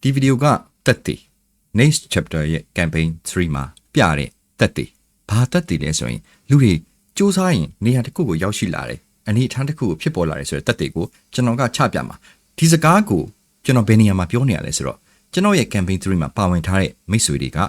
ဒီဗီဒီယိုကတက်တည် next chapter ရဲ့ campaign 3မှာပြတဲ့တက်တည်ဘာတက်တည်လဲဆိုရင်လူတွေစူးစမ်းရင်နေရာတစ်ခုကိုရောက်ရှိလာတယ်အနေအထားတစ်ခုကိုဖြစ်ပေါ်လာတယ်ဆိုတဲ့တက်တည်ကိုကျွန်တော်ကချပြမှာဒီစကားကိုကျွန်တော်ဘယ်နေရာမှာပြောနေရလဲဆိုတော့ကျွန်တော်ရဲ့ campaign 3မှာပါဝင်ထားတဲ့မိတ်ဆွေတွေ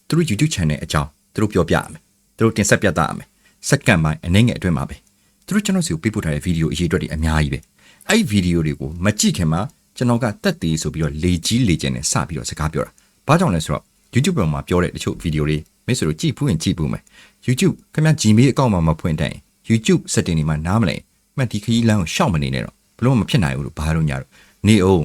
ကသူတို့ YouTube channel အကြောင်းသူတို့ပြောပြရမယ်သူတို့တင်ဆက်ပြသရမယ်စက္ကန့်ပိုင်းအနေငယ်အတွင်းမှာပဲသူတို့ကျွန်တော်စီကိုပေးပို့ထားတဲ့ဗီဒီယိုအရေးအတွက်တွေအများကြီးပဲအဲ့ဒီဗီဒီယိုတွေကိုမကြည့်ခင်မှာကျွန်တော်ကတက်တည်ဆိုပြီးတော့လေကြီးလေကျင်နဲ့စပြီးတော့စကားပြောတာဘာကြောင့်လဲဆိုတော့ YouTube ပေါ်မှာပြောတဲ့တချို့ဗီဒီယိုတွေမိတ်ဆွေတို့ကြည့်ဘူးရင်ကြည့်ဘူးမယ် YouTube ခင်ဗျ Gmail အကောင့်မှာမဖွင့်တဲ့ YouTube setting တွေမှာနားမလဲမှဒီခရီးလမ်းကိုရှောက်မနေနဲ့တော့ဘလို့မဖြစ်နိုင်ဘူးလို့ဘာလို့ညာတော့နေအောင်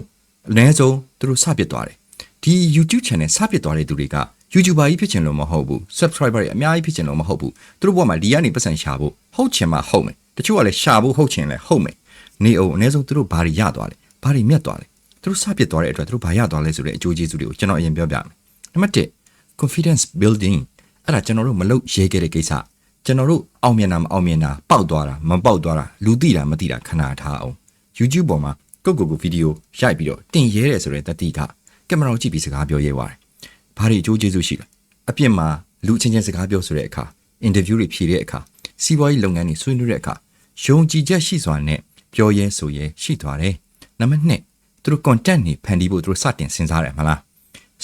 အနည်းဆုံးသူတို့စပစ်သွားတယ်ဒီ YouTube channel စပစ်သွားတဲ့သူတွေက YouTuber ကြီးဖြစ်ချင်လို့မဟုတ်ဘူး subscriber တွေအများကြီးဖြစ်ချင်လို့မဟုတ်ဘူးသူတို့ဘက်မှာဒီကနေပတ်စံရှာဖို့ဟုတ်ချင်မှဟုတ်မယ်တချို့ကလည်းရှာဖို့ဟုတ်ချင်လဲဟုတ်မယ်နေအောင်အနည်းဆုံးသူတို့ဘာတွေရသွားလဲဘာတွေမြတ်သွားလဲသူတို့စပစ်သွားတဲ့အတွက်သူတို့ဘာရသွားလဲဆိုတဲ့အကျိုးကျေးဇူးတွေကိုကျွန်တော်အရင်ပြောပြမယ်နံပါတ်1 confidence building အဲ့ဒါကျွန်တော်တို့မလုပ်ရဲခဲ့တဲ့ကိစ္စကျွန်တော်တို့အောင်မြင်တာမအောင်မြင်တာပေါက်သွားတာမပေါက်သွားတာလူသိတာမသိတာခဏထားအောင် YouTube ပေါ်မှာကိုဗီဒီယိုရိုက်ပြီးတော့တင်ရဲတယ်ဆိုတဲ့တတိကကင်မရာကိုကြည့်ပြီးစကားပြောရဲပါတယ်ဘာတွေအကျိုးကျေးဇူးရှိလဲအပြင်မှာလူချင်းချင်းစကားပြောဆိုတဲ့အခါ interview တွေဖြေတဲ့အခါစီးပွားရေးလုပ်ငန်းတွေဆွေးနွေးတဲ့အခါယုံကြည်ချက်ရှိစွာနဲ့ပြောရဲဆိုရဲရှိသွားတယ်နံပါတ်2သူတို့ content တွေဖန်တီးဖို့သူတို့စတင်စဉ်းစားတယ်မလား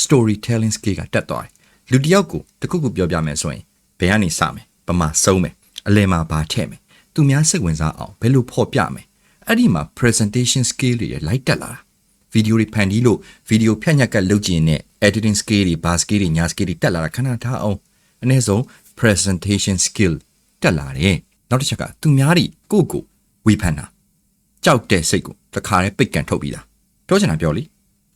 storytelling skill ကတက်သွားတယ်လူတစ်ယောက်ကိုတခုခုပြောပြမယ်ဆိုရင်ဘယ်ကနေစမယ်ပမာဆုံးမယ်အလယ်မှာဘာထည့်မယ်သူများစိတ်ဝင်စားအောင်ဘယ်လိုဖော်ပြမယ်အဲ့ဒီမှာ presentation skill တွေလိုက်တက်လာတာဗီဒီယိုတွေဖန်တီးလို့ဗီဒီယိုဖြတ်ညက်ကလုပ်ကျင်တဲ့ editing skill တွေ bar skill တွေညာ skill တွေတက်လာတာခဏထားအောင်အနည်းဆုံး presentation skill တက်လာတယ်နောက်တစ်ချက်ကသူများတွေကိုဝေဖန်တာကြောက်တဲ့စိတ်ကိုတခါတည်းပိတ်ကန်ထုတ်ပြီးတာပြောချင်တာပြောလိ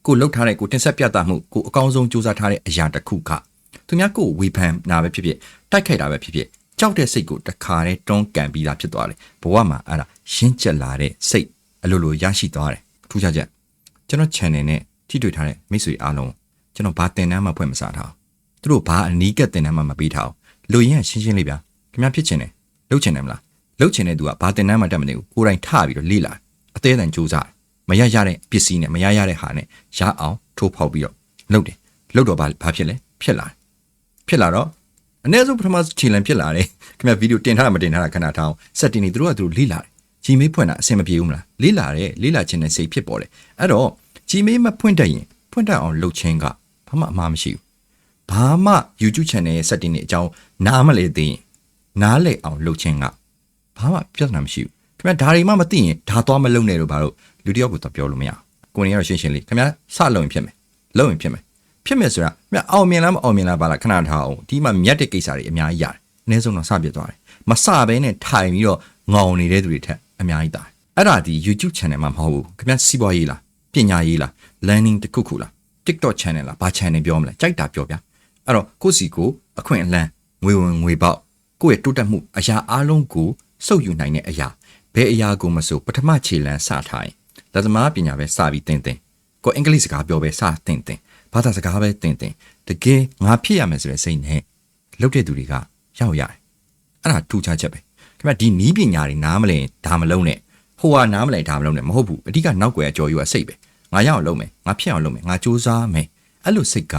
ကိုလှုပ်ထားတဲ့ကိုတင်ဆက်ပြသမှုကိုအကောင်းဆုံးစူးစမ်းထားတဲ့အရာတစ်ခုကသူများကိုဝေဖန်တာပဲဖြစ်ဖြစ်တိုက်ခိုက်တာပဲဖြစ်ဖြစ်ကြောက်တဲ့စိတ်ကိုတခါတည်းတွန်းကန်ပြီးတာဖြစ်သွားတယ်ဘဝမှာအဲ့ဒါရှင်းကျက်လာတဲ့စိတ်အလိုလိုရရှိသွားတယ်ထူးခြားချက်ကျွန်တော် channel နဲ့ထိတွေ့ထားတဲ့မိတ်ဆွေအားလုံးကျွန်တော်ဘာတင်တန်းမှဖွင့်မစားထားသူတို့ဘာအနီးကပ်တင်တန်းမှမပေးထားလူရင်းကရှင်းရှင်းလေးဗျာခင်ဗျာဖြစ်ချင်တယ်လှုပ်ချင်တယ်မလားလှုပ်ချင်တဲ့သူကဘာတင်တန်းမှတက်မနေဘူးကိုယ်တိုင်ထပြီးတော့လေ့လာအသေးအတန်ကြိုးစားမရရတဲ့ပစ္စည်းနဲ့မရရတဲ့ဟာနဲ့ရအောင်ထိုးဖောက်ပြီးတော့လှုပ်တယ်လှုပ်တော့ဘာဖြစ်လဲဖြစ်လာတော့အနည်းဆုံးပထမခြေလံဖြစ်လာတယ်ခင်ဗျဗီဒီယိုတင်ထားတာမတင်ထားတာခဏထားအောင် setting တွေသူတို့ကသူတို့လေ့လာတယ် Gmail ဖွင့်တာအဆင်မပြေဘူးမလားလေ့လာခြင်းနဲ့စိတ်ဖြစ်ပေါ်တယ်အဲ့တော့ Gmail မဖွင့်တတ်ရင်ဖွင့်တတ်အောင်လုပ်ခြင်းကဘာမှအမှားမရှိဘူးဘာမှ YouTube channel ရဲ့ setting တွေအကြောင်းနားမလဲသိရင်နားလဲအောင်လုပ်ခြင်းကဘာမှပြဿနာမရှိဘူးခင်ဗျဒါတွေမှမသိရင်ဒါသွားမလုပ်နဲ့လို့ဘာလို့လူတယောက်ကိုတော့ပြောလို့မရကိုနေရတော့ရှင်းရှင်းလေးခင်ဗျစလုပ်ရင်ဖြစ်မယ်လုပ်ရင်ဖြစ်မယ်ဆိုတာမြတ်အောင်မြင်လားမအောင်မြင်လားပါလားခဏထားအောင်ဒီမှာမြတ်တဲ့ကိစ္စတွေအများကြီးရတယ်အနည်းဆုံးတော့စပြသွားတယ်မစဘဲနဲ့ထိုင်ပြီးတော့ငောင်နေတဲ့သူတွေထက်အများကြီးတာအဲ့ဒါဒီ YouTube channel မှာမဟုတ်ဘူးခင်ဗျစီးပွားရေးလားပညာရေးလား learning တခုလား TikTok channel လားဘာ channel ပြောမလဲကြိုက်တာပြောဗျာအဲ့တော့ကိုစီကိုအခွင့်အလမ်းငွေဝင်ငွေပေါက်ကိုယ့်ရဲ့တိုးတက်မှုအရာအလုံးကိုစုပ်ယူနိုင်တဲ့အရာဘယ်အရာကိုမဆိုပထမခြေလမ်းစထားရင်လက်သမားပညာပဲစပြီးသင်ကိုအင်္ဂလိပ်စကားပြောပဲစသင်ဘာသာစကားပဲသင်တကယ်ငါဖြစ်ရမယ်ဆိုတဲ့စိတ်နဲ့လုပ်တဲ့သူတွေကရောက်ရတယ်အဲ့ဒါထူးခြားချက်ပဲခင်ဗျဒီနီးပညာတွေနားမလဲဒါမလုံးနဲ့ဟိုဟာနားမလဲဒါမလုံးနဲ့မဟုတ်ဘူးအဓိကနောက်ွယ်ကြော်ယူကစိတ်ပဲငါရအောင်လုပ်မယ်ငါဖြစ်အောင်လုပ်မယ်ငါစူးစမ်းမယ်အဲ့လိုစိတ်က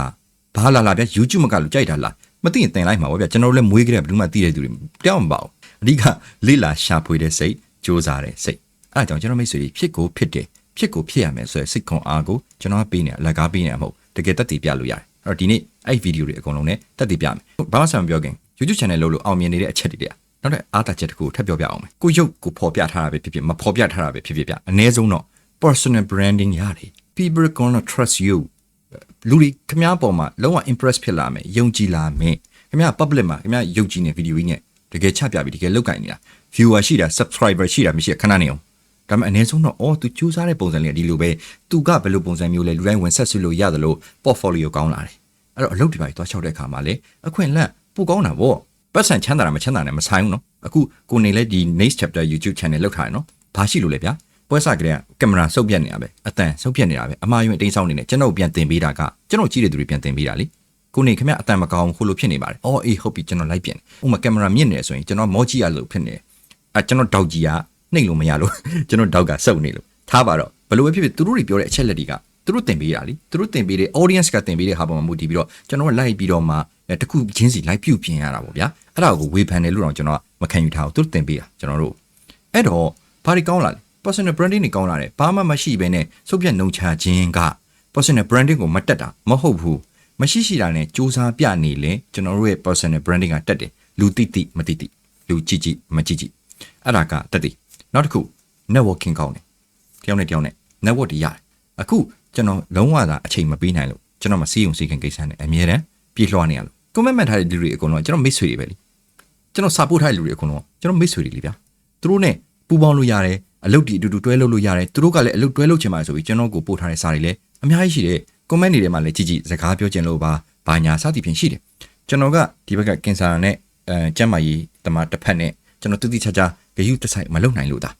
ဘာလာဗျ YouTube မကလို့ကြိုက်တာလားမသိရင်သင်လိုက်မှာပေါ့ဗျကျွန်တော်တို့လည်းမွေးကြတဲ့ဘယ်သူမှသိတဲ့သူတွေတောင်းမပါဘူးအဓိကလေ့လာရှာဖွေတဲ့စိတ်စူးစမ်းတဲ့စိတ်အဲ့ဒါကြောင့်ကျွန်တော်မိတ်ဆွေတွေဖြစ်ကိုဖြစ်ရမယ်ဆိုရယ်စိတ်ခွန်အားကိုကျွန်တော်ပေးနေအလကားပေးနေမှာမဟုတ်တကယ်တက်တည်ပြလို့ရတယ်အဲ့တော့ဒီနေ့အဲ့ဗီဒီယိုတွေအကုန်လုံးနဲ့တက်တည်ပြမယ်ဘာမှဆက်မပြောခင် YouTube channel လို့အောင်မြင်နေတဲ့အချက်တွေတဲ့နောက်တဲ့အားသာချက်တစ်ခုထပ်ပြောပြအောင်မယ်ကိုရုပ်ကိုဖော်ပြထားတာပဲဖြစ်ဖြစ်မဖော်ပြထားတာပဲဖြစ်ဖြစ်ပြအနည်းဆုံးတော့ personal branding ရတယ် people gonna trust you လူတွေခင်ဗျားပေါ်မှာလုံးဝ impress ဖြစ်လာမယ်ယုံကြည်လာမယ်ခင်ဗျား public မှာခင်ဗျားယုံကြည်နေဗီဒီယိုကြီးနဲ့တကယ်ချပြပြီးတကယ်လောက်ကင်နေတာ viewer ရှိတာ subscriber ရှိတာမရှိခဏနေအောင်ဒါပေမဲ့အနည်းဆုံးတော့သူစူးစမ်းတဲ့ပုံစံလေးဒီလိုပဲသူကဘယ်လိုပုံစံမျိုးလဲလူတိုင်းဝင်ဆက်ဆွလို့ရတယ်လို့ portfolio ကောင်းလာတယ်အဲ့တော့အလုပ်တွေပါသွားလျှောက်တဲ့အခါမှာလေအခွင့်အလမ်းပိုကောင်းတာဗောပတ်စံချမ်းသာတာမချမ်းသာနဲ့မဆိုင်ဘူးနော်အခုကိုနေလဲဒီ next chapter YouTube channel လောက်ထားရနော်ဘာရှိလို့လဲဗျာပွဲစားကလေးကင်မရာစုပ်ပြတ်နေတာပဲအတန်စုပ်ပြတ်နေတာပဲအမှားယွင်းအတိတ်ဆောင်နေနဲ့ကျွန်တော်ပြန်တင်ပေးတာကကျွန်တော်ကြည့်တဲ့သူတွေပြန်တင်ပေးတာလေကိုနေခင်ဗျအတန်မကောင်းခုလိုဖြစ်နေပါတယ်အော်အေးဟုတ်ပြီကျွန်တော်လိုက်ပြန်ဥမာကင်မရာမြင့်နေဆိုရင်ကျွန်တော်မောကြည့်ရလို့ဖြစ်နေကျွန်တော်တောက်ကြည့်ရနှိပ်လို့မရလို့ကျွန်တော်တောက်ကစုပ်နေလို့ထားပါတော့ဘလို့ပဲဖြစ်ဖြစ်သူတို့တွေပြောတဲ့အချက်လက်တွေက သူတို့တင်ပေးရလीသူတို့တင်ပေးတဲ့ audience ကတင်ပေးတဲ့ဟာပေါ်မှာမူတည်ပြီးတော့ကျွန်တော်ကလိုက်ပြီးတော့မှတခုချင်းစီလိုက်ပြုတ်ပြင်ရတာပေါ့ဗျာအဲ့ဒါကိုဝေဖန်တယ်လို့တော့ကျွန်တော်မခံယူထားဘူးသူတို့တင်ပေးတာကျွန်တော်တို့အဲ့တော့ဘာတွေကောင်းလာလဲ personal branding တွေကောင်းလာတယ်ဘာမှမရှိဘဲနဲ့စုပ်ပြတ်နှုံချခြင်းက personal branding ကိုမတက်တာမဟုတ်ဘူးမရှိရှိတာနဲ့စူးစမ်းပြနေလေကျွန်တော်တို့ရဲ့ personal branding ကတက်တယ်လူတိမတိလူကြည့်မကြည့်အဲ့ဒါကတက်တယ်နောက်တစ်ခု networking ကောင်းတယ်တယောက်နဲ့ network တွေရတယ်အခုကျွန်တော်လုံးဝသာအချိန်မပေးနိုင်လို့ကျွန်တော်မစီးုံစီခင်ကိစ္စနဲ့အမြဲတမ်းပြေးလွှားနေရလို့ comment မှတ်ထားတဲ့လူတွေအကုန်လုံးကျွန်တော်မိတ်ဆွေတွေပဲလीကျွန်တော် support ထားတဲ့လူတွေအကုန်လုံးကျွန်တော်မိတ်ဆွေတွေလीဗျာသူတို့နဲ့ပူးပေါင်းလို့ရတယ်အလုပ်တွေအတူတူတွဲလုပ်လို့ရတယ်သူတို့ကလည်းအလုပ်တွဲလုပ်ချင်ပါဆိုပြီးကျွန်တော်ကိုပို့ထားတဲ့စာတွေလည်းအများကြီးရှိတယ် comment တွေထဲမှာလည်းကြည့်စကားပြောချင်လို့ပါဘာညာစသည်ဖြင့်ရှိတယ်ကျွန်တော်ကဒီဘက်ကကင်ဆာနဲ့ကျန်းမာရေးတမတစ်ဖက်နဲ့ကျွန်တော်တိချာဂရုတစိုက်မလုပ်နိုင်လို့ဒါ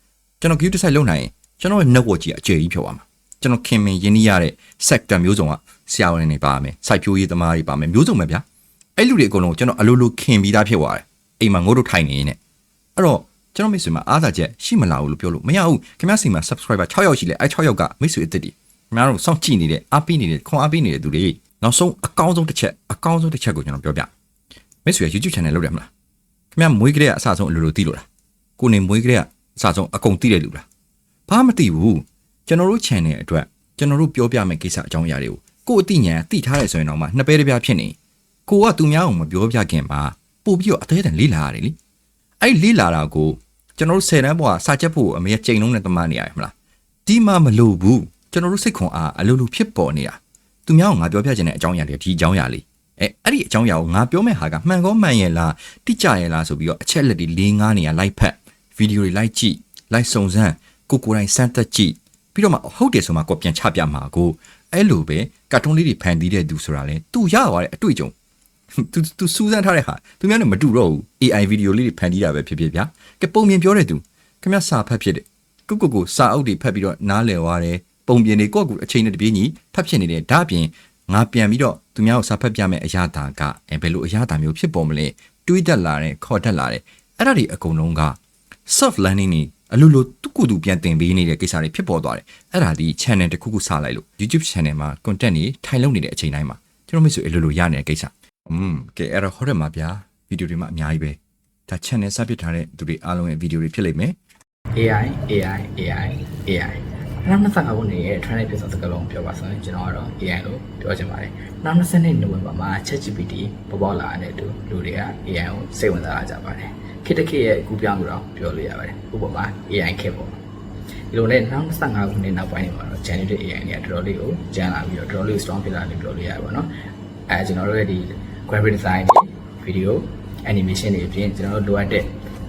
ကျွန်တော်ဂရုတစိုက်လုပ်နိုင်ရင်ကျွန်တော်ရဲ့ network ကြီးအကျယ်ကြီးဖြောသွားမှာကျွန်တော်ခင်မင်ရင်းနှီးရတဲ့ sector မျိုးစုံကဆရာဝန်တွေပါမယ်စိုက်ပျိုးရေးသမားတွေပါမယ်မျိုးစုံပဲဗျာအဲ့လူတွေအကုန်လုံးကျွန်တော်အလိုလိုခင်ပြီးသားဖြစ်သွားတယ်အိမ်မှာငိုးတို့ထိုင်နေနေအဲ့တော့ကျွန်တော်မိတ်ဆွေမှာအားသာချက်ရှိမလာဘူးလို့ပြောလို့မရဘူးခင်ဗျားစီမှာ subscriber 6ယောက်ရှိလဲအဲ့6ယောက်ကမိတ်ဆွေအစ်စ်တွေခင်ဗျားတို့စောင့်ကြည့်နေတဲ့အားပေးနေတဲ့ခွန်အားပေးနေတဲ့သူတွေနောက်ဆုံးအကောင်းဆုံးတစ်ချက်ကိုကျွန်တော်ပြောပြမိတ်ဆွေ YouTube channel လုပ်တယ်မလားခင်ဗျားမွေးကလေးကအစဆုံးအလိုလိုသိလို့လားကိုနေမွေးကလေးကအစဆုံးအကုန်သိတဲ့လူလားဘာမသိဘူးကျွန်တော်တို့ channel အတွက်ကျွန်တော်တို့ပြောပြမယ့်ကိစ္စအကြောင်းအရာတွေကိုကိုအသိဉာဏ်သိထားရဲဆိုရင်တော့မှနှစ်ပဲတစ်ပြားဖြစ်နေကိုကသူများအောင်မပြောပြခင်မှာပို့ပြီးတော့အသေးအတန်လေးလာရတယ်လीအဲ့လေးလာတာကိုကျွန်တော်တို့10တန်းဘွားစာချက်ဖို့အမေကချိန်လုံးနဲ့တမန်နေရမလားဒီမှမလို့ဘူးကျွန်တော်တို့စိတ်ခွန်အားအလိုလိုဖြစ်ပေါ်နေတာသူများအောင်ငါပြောပြချင်တဲ့အကြောင်းအရာတွေဒီအကြောင်းအရာလေးအဲ့ဒီအကြောင်းအရာကိုငါပြောမဲ့ဟာကမှန်ကောမှန်ရဲ့လားတိကျရဲ့လားဆိုပြီးတော့အချက်လက်တွေ၄၅နေရာလိုက်ဖက်ဗီဒီယိုတွေလိုက်ကြည့်လိုက်စုံစမ်းကိုယ်တိုင်စမ်းသက်ကြည့်ပြီးတော့မှဟုတ်တယ်ဆိုမှကိုပြန်ချပြမှာကိုအဲ့လိုပဲကာတွန်းလေးတွေဖန်တီးတဲ့သူဆိုတာလဲသူရသွားတဲ့အတွေ့အကြုံသူစူးစမ်းထားတဲ့ဟာသူများနဲ့မတူတော့ဘူး AI ဗီဒီယိုလေးတွေဖန်တီးတာပဲဖြစ်ဖြစ်ဗျာကဲပုံပြင်ပြောတဲ့သူခင်ဗျာစာဖတ်ဖြစ်တယ်ကိုစာအုပ်တွေဖတ်ပြီးတော့နားလည်သွားတယ်ပုံပြင်တွေကိုယ့်ကိုအချိန်နဲ့တပြေးညီဖတ်ဖြစ်နေတယ်ဒါအပြင်ငါပြန်ပြီးတော့သူများကိုစာဖတ်ပြမယ်အရာတာကဘယ်လိုအရာတာမျိုးဖြစ်ပေါ်မလဲတွေးတတ်လာတယ်ခေါ်တတ်လာတယ်အဲ့ဒါတွေအကုန်လုံးက self learning နေအလိုလိုသူကူပြန်တင်ပေးနေတဲ့ကိစ္စတွေဖြစ်ပေါ်သွားတယ်အဲ့ဒါဒီ channel တစ်ခုစလိုက်လို့ YouTube channel မှာ content တွေထိုင်လုပ်နေတဲ့အချိန်တိုင်းမှာကျွန်တော်မိတ်ဆွေအလိုလိုရနေတဲ့ကိစ္စကဲအဲ့တော့ဟောရမှာဗျာဗီဒီယိုတွေမှာအများကြီးပဲဒါ channel စပစ်ထားတဲ့သူတွေအားလုံးရဲ့ဗီဒီယိုတွေဖြစ်လိမ့်မယ် AI နောက်25ခုနှစ်ရဲ့ trend ဖြစ်သောစကားလုံးပြောပါဆိုရင်ကျွန်တော်ကတော့ AI လို့ပြောချင်ပါတယ်နောက်20နိုဝင်ဘာမှာ ChatGPT ပေါ်ပေါက်လာတဲ့လူတွေက AI ကိုစိတ်ဝင်စားကြပါတယ်ခေတ်တစ်ခေတ်ရဲ့အကူပြောင်းလို့တော့ပြောလို့ရပါတယ်ဥပမာ AI ခေတ်ပေါ့ဒီလိုနဲ့နောက်25ခုနှစ်နောက်ပိုင်းမှာတော့ generative AI တွေကတော်တော်လေးကိုကျန်းလာပြီးတော့တော်တော်လေး strong ဖြစ်လာတယ်ပြောလို့ရပါတော့ကျွန်တော်တို့ရဲ့ဒီ graphic design တွေ video animation တွေအပြင်ကျွန်တော်တို့လိုအပ်တဲ့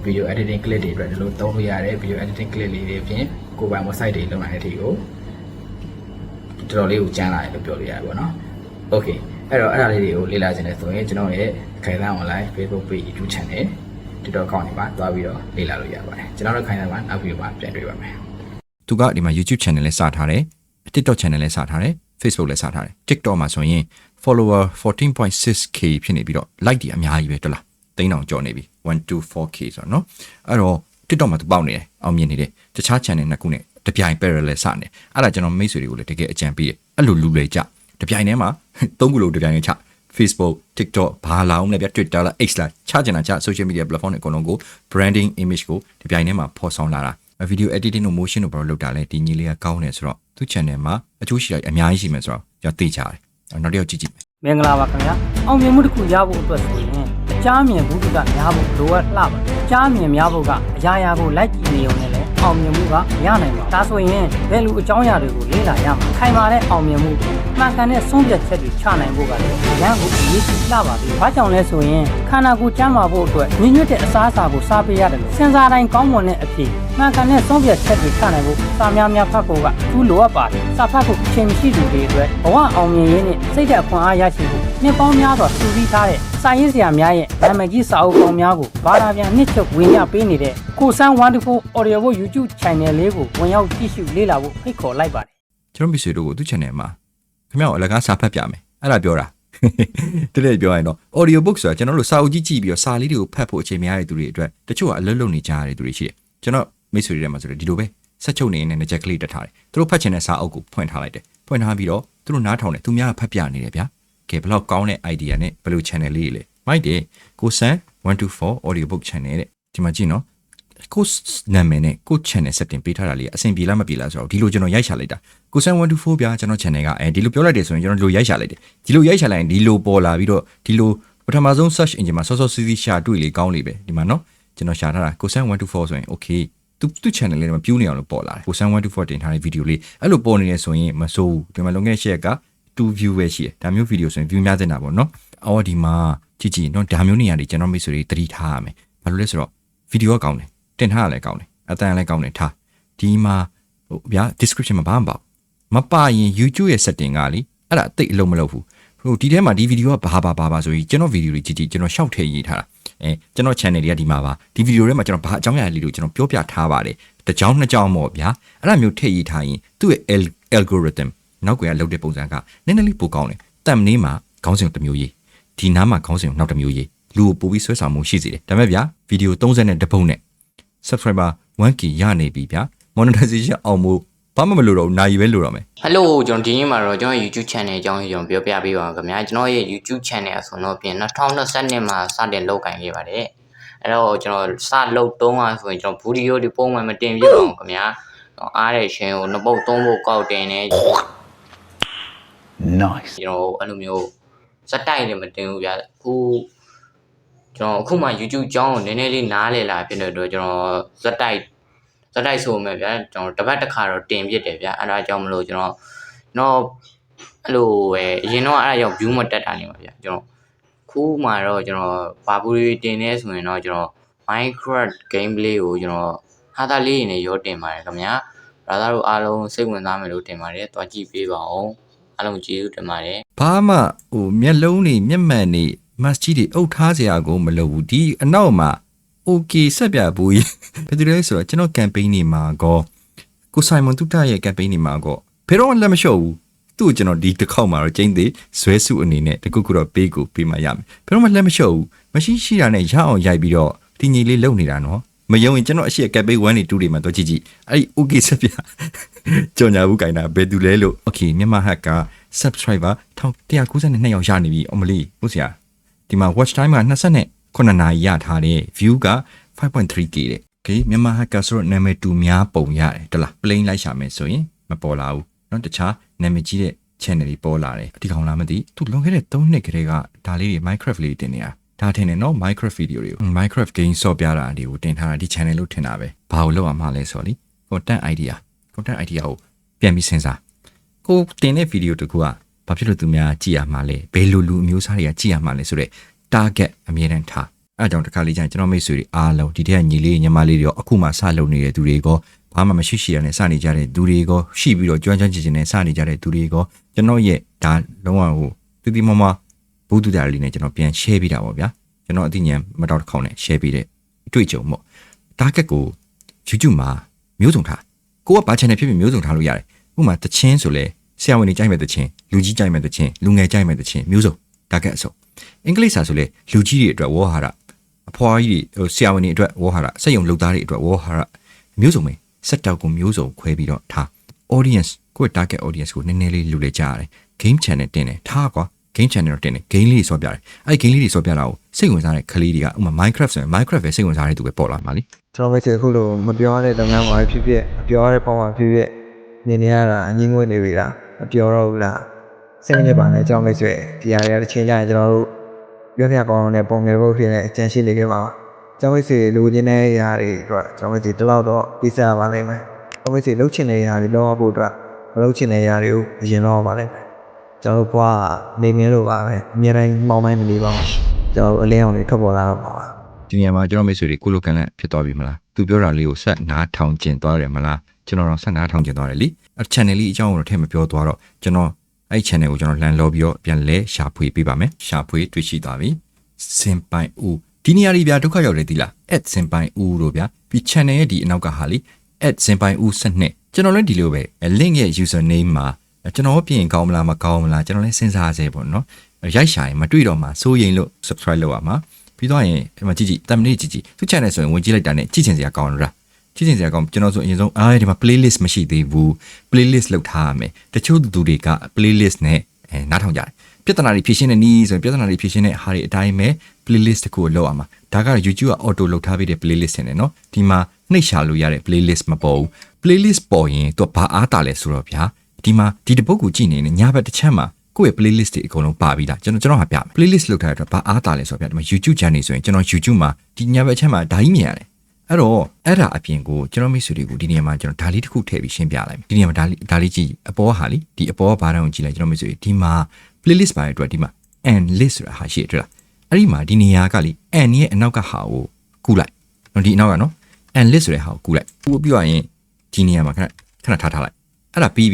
video editing clip တွေအတွက်ဒီလိုသုံးလို့ရတယ် video editing clip လေးတွေအပြင်ကိုယ်ပိုင် website တွေလုပ်နိုင်တဲ့အထိကိုတော်တော်လေးကိုကျန်းလာတယ်လို့ပြောလို့ရတယ်ပေါ့နော် okay အဲ့တော့အဲ့ဒါလေးတွေကိုလေ့လာချင်တယ်ဆိုရင်ကျွန်တော်ရဲ့ခိုင်သန်း online Facebook page YouTube channel TikTok account တွေမှာတွားပြီးတော့လေ့လာလို့ရပါတယ်ကျွန်တော်တို့ခိုင်သန်းမှာနောက်ပြီးတော့ပြန်တွေ့ပါမယ်သူကဒီမှာ YouTube channel လည်းစထားတယ် TikTok channel လည်းစထားတယ် Facebook လည်းစထားတယ် TikTok မှာဆိုရင် follower 14.6k ဖြစ်နေပြီးတော့ like တွေအများကြီးပဲတွေ့လား3000ကျော်နေပြီ 124k ဆိုတော့เนาะအဲ့တော့ TikTok မှာသူပေါက်နေတယ်အောင်မြင်နေတယ်တခြား channel နှစ်ခုနဲ့တပြိုင် parallel စနေအဲ့ဒါကျွန်တော်မိတ်ဆွေတွေကိုလည်းတကယ်အကြံပေးတယ်အဲ့လိုလူတွေကြတပြိုင်တည်းမှာသုံးခုလုံးတပြိုင်တည်းချ Facebook TikTok ဘာလာအောင်လဲဗျ Twitter လား X လားချကျင်တာချ social media platform တွေအကုန်လုံးကို branding image ကိုတပြိုင်တည်းမှာဖော်ဆောင်လာတာ video editing တို့ motion တို့ဘာလို့လုပ်တာလဲဒီညီလေးကကောင်းတယ်ဆိုတော့သူ channel မှာအကျိုးရှိတာအများကြီးရှိမယ်ဆိုတော့ကျွန်တော်သိချတယ်နောက်တစ်ယောက်ကြည့်မင်္ဂလာပါခင်ဗျာအောင်မြင်မှုတစ်ခုရဖို့အတွက်ဆိုရင်ကြားမြင်ဘူးတုကများဖို့လိုအပ်လှပါကြားမြင်များဖို့ကအရာရာကိုလိုက်ကြည့်နေုံနဲ့လည်းအောင်မြင်မှုကမရနိုင်ပါဘူးဒါဆိုရင်ဘယ်လိုအကြောင်းအရာတွေကိုလေ့လာရမှာခိုင်မာတဲ့အောင်မြင်မှုမှန်ကန်တဲ့ဆုံးဖြတ်ချက်တွေချနိုင်ဖို့ကလည်းရန်ကိုအရေးကြီးလှပါပြီဘာကြောင့်လဲဆိုရင်ခန္ဓာကိုယ်ကျန်းမာဖို့အတွက်ညှိညွတ်တဲ့အစားအစာကိုစားပေးရတယ်လို့စဉ်းစားတိုင်းကောင်းမွန်တဲ့အဖြစ်မှန်ကန်တဲ့ဆုံးဖြတ်ချက်တွေချနိုင်ဖို့စာများများဖတ်ဖို့ကသူ့လိုအပ်ပါတယ်စာဖတ်ဖို့အချိန်မရှိသူတွေအတွက်ဘဝအောင်မြင်ရေးနဲ့စိတ်ဓာတ်ခွန်အားရရှိဖို့နှစ်ပေါင်းများစွာစုစည်းထားတဲ့စာရေးဆရာများရဲ့နာမည်ကြီးစာအုပ်ပေါင်းများကိုဘာသာပြန်နှစ်ချုပ်ဝင်ရပေးနေတဲ့ကိုစန်း Wonderful Audio Book YouTube Channel လေးကိုဝင်ရောက်ကြည့်ရှုလေ့လာဖို့ဖိတ်ခေါ်လိုက်ပါတယ်ကျွန်တော်မိတ်ဆွေတို့ကိုသူ channel မှာခင်ဗျားကိုအလကားစာဖတ်ပြမယ်အဲ့ဒါပြောတာတကယ်ပြောရင်တော့ audio book ဆိုတာကျွန်တော်တို့စာအုပ်ကြီးကြည့်ပြီးတော့စာလေးတွေကိုဖတ်ဖို့အချိန်မရတဲ့သူတွေအတွက်တချို့ကအလွတ်လုံနေကြရတဲ့သူတွေရှိတယ်ကျွန်တော်မိတ်ဆွေတွေထဲမှာဆိုတော့ဒီလိုပဲဆက်ချုပ်နေနေတဲ့ jack ကလေးတက်ထားတယ်သူတို့ဖတ်ချင်တဲ့စာအုပ်ကိုဖွင့်ထားလိုက်တယ် ဖွင့်ထားပြီးတော့သူတို့နားထောင်တယ်သူများဖတ်ပြနေတယ်ဗျာကဲဘလောက်ကောင်းတဲ့ idea နဲ့ဘယ်လို channel လေးလဲမိုက်တယ်ကိုဆန်124 audiobook channel တဲ့ဒီမှာကြည့်နော်ကိုနာမည်နဲ့ကို channel setting ပေးထားတာလေးအဆင်ပြေလားမပြေလားဆိုတော့ဒီလိုကျွန်တော်ရိုက်ချလိုက်တာကိုဆန်124ဗျာကျွန်တော် channel ကဒီလိုပြောလိုက်တယ်ဆိုရင်ကျွန်တော်ဒီလိုရိုက်ချလိုက်တယ်ဒီလိုရိုက်ချလိုက်ရင်ဒီလိုပေါ်လာပြီးတော့ဒီလိုပထမဆုံး search engine မှာစောစောစီးစီးရှာတွေ့လေကောင်းလေပဲဒီမှာနော်ကျွန်တော်ရှာထားတာကိုဆန်124ဆိုရင် okay သူ channel လေးမှာပြူးနေအောင်လို့ပေါ်လာတယ်ကိုဆန်124တင်ထားတဲ့ video လေးအဲ့လိုပေါ်နေနေဆိုရင်မစိုးဘူးဒီမှာလုံးခဲ့ share က2 view ပဲရှိတယ်ဒါမျိုး video ဆိုရင် view များတင်တာပေါ့နော်အော်ဒီမှာကြည့်နော်ဒါမျိုးနေရာတွေကျွန်တော်မိတ်ဆွေတွေသတိထားရမယ်ဘာလို့လဲဆိုတော့ video ကကောင်းတယ်တင်ထားရလဲကောင်းတယ်အတန်လည်းကောင်းတယ်ထားဒီမှာဟိုဗျာ description မှာဘာမှမပါရင် YouTube ရဲ့ setting ကလေအဲ့ဒါအသိအလုံးမလုပ်ဘူးဟိုဒီထဲမှာဒီ video ကဘာဆိုရင်ကျွန်တော် video တွေကြည့်ကျွန်တော်ရှောက်ထည့်ရေးထားတာကျွန်တော် channel တွေကဒီမှာပါဒီ video ထဲမှာကျွန်တော်ဘာအကြောင်းအရာလေးတွေကိုကျွန်တော်ပြောပြထားပါတယ်တစ်ကြောင်းနှစ်ကြောင်းပေါ့ဗျာအဲ့ဒါမျိုးထည့်ရေးထားရင်သူ့ရဲ့ algorithm နောက်ကွယ်ကလုပ်တဲ့ပုံစံကနည်းနည်းလေးပိုကောင်းတယ်တမ်နေမှာခေါင်းစဉ်တစ်မျိုးရေးဒီနားမှာခေါင်းစဉ်နောက်တစ်မျိုးရေးလူကိုပို့ပြီးဆွဲဆောင်မှုရှိစေတယ်ဒါပေမဲ့ဗျာ video 30နဲ့တပုံနဲ့ subscriber 1k ရနေပြီဗျာ monetization အောင်မို့ဘာမှမလိုတော့ဘူးနိုင်ပဲလိုတော့မယ် Hello ကျွန်တော်ဒီနေ့မှာတော့ကျွန်တော် YouTube channel အကြောင်းကျွန်တော်ပြောပြပေးပါမယ်ခင်ဗျာကျွန်တော်ရဲ့ YouTube channel အဆိုတော့ပြင်2022မှာစတင်လုပ်ကိုင်ခဲ့ပါတယ်အဲ့တော့ကျွန်တော်စလုပ်တုံးอ่ะဆိုရင်ကျွန်တော်ဗီဒီယိုဒီပုံမှန်မတင်ပြတော့ခင်ဗျာအားတဲ့ရှင်ကိုနှစ်ပုတ်သုံးပုတ်ကောက်တင်နေ nice ကျွန်တော်အဲ့လိုမျိုးစက်တိုက်လည်းမတင်ဘူးဗျာကျွန်တော်အခုမှ YouTube အကြောင်းကိုနည်းနည်းလေးနားလည်လာဖြစ်နေတော့ကျွန်တော်စက်တိုက်ဆိုမယ်ဗျာကျွန်တော်တစ်ပတ်တစ်ခါတော့တင်ပြတယ်ဗျာအဲ့ဒါကြောင့်မလို့ကျွန်တော်အဲ့လိုပဲအရင်တော့အဲ့ဒါကြောင့် view မတက်တာနေပါဗျာကျွန်တော်ခုမှတော့ကျွန်တော်ဘာဘူးတွေတင်နေဆိုရင်တော့ကျွန်တော် Minecraft gameplay ကိုကျွန်တော်ဟာတာလေးနေရောတင်ပါတယ်ခင်ဗျာဘာသာတို့အားလုံးစိတ်ဝင်စားမယ်လို့တင်ပါတယ်တွားကြည့်ပေးပါအောင်အားလုံးကျေးဇူးတင်ပါတယ် ဘာမှဟိုမျက်လုံးတွေမျက်မှန်တွေ mask ကြီးတွေအုပ်ထားစရာကိုမလိုဘူးဒီအနောက်မှာ okay ဆက်ပြဘူးကြီးဘယ်သူလဲဆိုတော့ကျွန်တော် campaign နေမှာကောကိုဆိုင်မွန်တူတာရဲ့ campaign နေမှာကောဘယ်တော့လက်မလျှော့ဘူးသူ့ကိုကျွန်တော်ဒီတစ်ခေါက်မှာတော့ကျင်းသေးဇွဲစုအနေနဲ့တခုခုတော့ပေးမှရမယ်ဘယ်တော့မှလက်မလျှော့ဘူးမရှိတာနဲ့ရအောင်ရိုက်ပြီးတော့ဒီညီလေးလုံနေတာနော်မယုံရင်ကျွန်တော်အရှိ campaign 1 2တွေမှာတော့ကြည့်အဲ့ဒီ okay ဆက်ပြကြော်ညာဘူးကင်တာဘယ်သူလဲလို့ okay မြန်မာဟက်က subscriber 1192ယောက်ရနေပြီအမလီဟုတ်ဆရာဒီမှာ watch time က29နာရီရထားတယ် view က 5.3k တဲ့ okay မြန်မာဟက်ကဆိုတော့နာမည်တူများပုံရတယ်တလား plain လိုက်ရှာမယ်ဆိုရင်မပေါ်လာဘူးเนาะတခြားနာမည်ကြီးတဲ့ channel တွေပေါ်လာတယ်အဒီကောင်လားမသိသူလွန်ခဲ့တဲ့3နှစ်ကလေးကဒါလေးတွေ Minecraft လေးတင်နေတာဒါထင်တယ်เนาะ Minecraft video တွေကို Minecraft game ဆော့ပြတာတွေကိုတင်ထားတာဒီ channel လို့ထင်တာပဲဘာလို့လောက်အောင်မလဲဆိုလी content idea ကိုပြန်ပြီးစဉ်းစားကိုတင်တဲ့ video တကူကဘာဖြစ်လို့သူများကြည့်ရမှာလဲဘယ်လိုလူအမျိုးအစားတွေကကြည့်ရမှာလဲဆိုတော့ target အမြဲတမ်းထားအဲအကြောင်းတစ်ခါလေးကျရင်ကျွန်တော်မိတ်ဆွေတွေအားလုံးဒီထက်ညီလေးညီမလေးတွေရောအခုမှစလုပ်နေတဲ့သူတွေကဘာမှမရှိရနဲ့စနေကြတဲ့သူတွေကရှိပြီးတော့ကြွမ်းကြမ်းချင်နဲ့စနေကြတဲ့သူတွေကကျွန်တော်ရဲ့ဒါလုံးဝဟိုတူတီမမဘုဒ္ဓတာလေးနဲ့ကျွန်တော်ပြန် share ပေးတာပေါ့ဗျာကျွန်တော်အသိဉာဏ်မတော်တစ်ခေါက်နဲ့ share ပေးတဲ့အတွေ့အကြုံပေါ့ target ကို YouTube မှာမျိုးစုံထားကိုကဘာ channel ဖြစ်ဖြစ်မျိုးစုံထားလို့ရတယ်ဥပမာတချင်းဆိုလဲဆရာဝန်တွေကြိုက်မဲ့တချင်းလူကြီးကြိုက်မဲ့တချင်းလူငယ်ကြိုက်မဲ့တချင်းမျိုးစုံ target အစုံအင်္ဂလိပ်စာဆိုလဲလူကြီးတွေအတွက်ဝေါ်ဟာရအဖွားကြီးတွေဆရာဝန်တွေအတွက်ဝေါ်ဟာရစက်ရုံလုပ်သားတွေအတွက်ဝေါ်ဟာရမျိုးစုံပဲစက်တောက်ကိုမျိုးစုံခွဲပြီးတော့ထား audience ကို target audience ကိုနည်းနည်းလေးလူလေကြရတယ် game channel တင်တယ်ထားကွာ game channel တော့တင်တယ် game လေးတွေစောပြတယ်အဲ့ game လေးတွေစောပြတာကိုစိတ်ဝင်စားတဲ့ကလေးတွေကဥပမာ Minecraft ဆိုရင် Minecraft ပဲစိတ်ဝင်စားတဲ့သူပဲပေါ်လာမှာလीကျွန်တော်ပဲအခုလိုမပြောရတဲ့လုပ်ငန်းမှာဖြစ်ဖြစ်မပြောရတဲ့ပုံမှာဖြစ်ဖြစ်နေနေရတာအငင်းငွေနေပြီလားမပြောတော့ဘူးလားစိတ်မညစ်ပါနဲ့ကျွန်တော်မိတ်ဆွေဒီဟာတွေကတစ်ချိန်ကျရင်ကျွန်တော်တို့ပြောပြကောင်းတဲ့ပုံငယ်ဖို့ဖြစ်နေအကျဉ်းရှိနေခဲ့ပါကျွန်တော်မိတ်ဆွေလူချင်းတဲ့ຢာတွေအတွက်ကျွန်တော်မိတ်ဆွေတလောက်တော့ပြီးစားပါလိမ့်မယ်ကျွန်တော်မိတ်ဆွေလှုပ်ချင်တဲ့ຢာတွေလောဖို့အတွက်မလှုပ်ချင်တဲ့ຢာတွေကိုအရင်တော့ပါလိမ့်မယ်ကျွန်တော်တို့ဘွားနေနေလို့ပါပဲအများတိုင်းမောင်းမိုင်းမနေပါဘူးကျွန်တော်အလင်းအောင်တွေထွက်ပေါ်လာတော့ပါဒီနေရာမှာကျွန်တော်မိတ်ဆွေတွေကိုလိုကန်လက်ဖြစ်သွားပြီမလားသူပြောတာလေးကိုဆက်နားထောင်ကျင်သွားတယ်မလားကျွန်တော်တော့ဆက်နားထောင်ကျင်သွားတယ်လीအ channel လေးအကြောင်းကိုတော့ထည့်မပြောသွားတော့ကျွန်တော်အဲ့ channel ကိုကျွန်တော်လှန်လောပြီးတော့ပြန်လဲရှာဖွေပေးပါမယ်ရှာဖွေတွေ့ရှိသွားပြီစင်ပိုင်ဦးဒီနေရာကြီးဗျာဒုက္ခရောက်တယ်သီလား @ စင်ပိုင်ဦးတို့ဗျာပြီး channel ရဲ့ဒီအနောက်ကဟာလी @ စင်ပိုင်ဦး12ကျွန်တော်လည်းဒီလိုပဲ link ရဲ့ user name မှာကျွန်တော်ပြင်ကောင်းမလားမကောင်းမလားကျွန်တော်လည်းစဉ်းစားစေပေါ့နော်ရိုက်ရှာရင်မတွေ့တော့မှစိုးရင်လို့ subscribe လုပ်ရမှာပြီးတော့ရင်ဒီမှာကြည့်တမ်နေကြည့်သူ channel ဆိုရင်ဝင်ကြည့်လိုက်တာနဲ့ကြည့်ချင်စရာကောင်းလို့လား ကြည့်ချင်စရာကောင်းကျွန်တော်ဆိုအရင်ဆုံးဒီမှာ playlist မရှိသေးဘူး playlist လောက်ထားရမယ်တချို့သူတွေက playlist နဲ့နားထောင်ကြတယ်ပြဿနာတွေဖြေရှင်းတဲ့နည်းဆိုရင်ပြဿနာတွေဖြေရှင်းတဲ့ဟာတွေအတိုင်းပဲ playlist တစ်ခုကိုလောက်အောင်ပါဒါက YouTube က auto လောက်ထားပေးတဲ့ playlist နေတယ်နော်ဒီမှာနှိပ်ရှာလို့ရတဲ့ playlist မပေါ်ဘူး playlist ပေါ်ရင်သူကဘာအားတာလဲဆိုတော့ဗျာဒီမှာဒီတစ်ပုဒ်ကိုကြည့်နေညဘက်တစ်ချက်မှာကိုယ့်ရဲ့ playlist တွေအကုန်လုံးပါပြီးသားကျွန်တော်ဟာပြမယ် playlist လောက်ထားတဲ့အတွက်ဘာအားတာလဲဆိုတော့ဗျာဒီမှာ YouTube channel ဆိုရင်ကျွန်တော် YouTube မှာဒီညဘက်ချက်မှာဒါကြီးမြင်ရတယ်အဲ့တော့အဲ့ဒါအပြင်ကိုကျွန်တော်မိတ်ဆွေတွေကိုဒီနေရာမှာကျွန်တော်ဒါလေးတစ်ခုထည့်ပြီးရှင်းပြလိုက်မယ်ဒီနေရာမှာဒါလေးကြည့်အပေါ်ဟာလीဒီအပေါ်ကဘာတောင်ကြည့်လိုက်ကျွန်တော်မိတ်ဆွေဒီမှာ playlist ပါတဲ့အတွက်ဒီမှာ and list ဆိုတာဟာရှိတွေ့လားအဲ့ဒီမှာဒီနေရာကလी and ရဲ့အနောက်ကဟာကိုကူးလိုက်နော်ဒီအနောက်ကနော် and list ဆိုတဲ့ဟာကိုကူးလိုက်ကူးပြီးတော့ရင်ဒီနေရာမှာခဏထားလိုက်အဲ့ဒါပြီ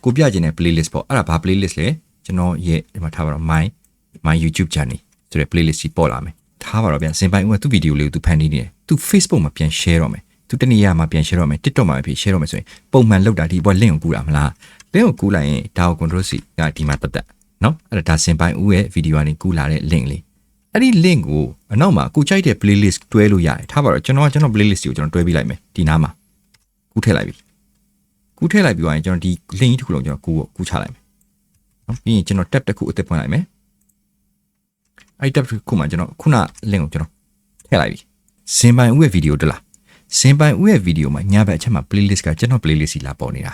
းကိုပြချင်တဲ့ playlist ပေါ့အဲ့ဒါဘာ playlist လဲကျွန်တော်ရဲ့ဒီမှာထားပါတော့ my YouTube channel ဆိုတဲ့ playlist ကြီးပေါ်လာမယ်ထားပါတော့ဗျာစင်ပိုင်ဦးကသူ့ဗီဒီယိုလေးကိုသူဖန်တီးနေတယ်သူ Facebook မှာပြန် share တော့မယ်သူတနေရာမှာပြန် share တော့မယ် TikTok မှာပြန် share တော့မယ်ဆိုရင်ပုံမှန်လောက်တာဒီဘော link ကိုကူးတာမလား link ကိုကူးလိုက်ရင်ဒါကို control C ကဒီမှာတက်နော်အဲ့ဒါစင်ပိုင်ဦးရဲ့ဗီဒီယိုကနေကူးလာတဲ့ link လေးအဲ့ဒီ link ကိုအနောက်မှာကိုကြိုက်တဲ့ playlist တွဲလို့ရတယ်ထားပါတော့ကျွန်တော် playlist ကိုကျွန်တော်တွဲပြီးလိုက်မယ်ဒီနားမှာကူးထည့်လိုက်ပြီကူးထည့်လိုက်ပြီးတော့ကျွန်တော်ဒီ link တစ်ခုလုံးကျွန်တော်ကူးချလိုက်မယ်နော်ပြီးရင်ကျွန်တော် tab တစ်ခုအသက်ဖွင့်လိုက်မယ်အဲ့ tab တစ်ခုမှာကျွန်တော်ခုန link ကိုကျွန်တော်ထည့်လိုက်ပြီစင်ပိုင်ဦးရဲ့ဗီဒီယိုတက်လားစင်ပိုင်ဦးရဲ့ဗီဒီယိုမှာညဘက်အချက်မှာ playlist ကကျွန်တော် playlist ကြီးလာပေါ်နေတာ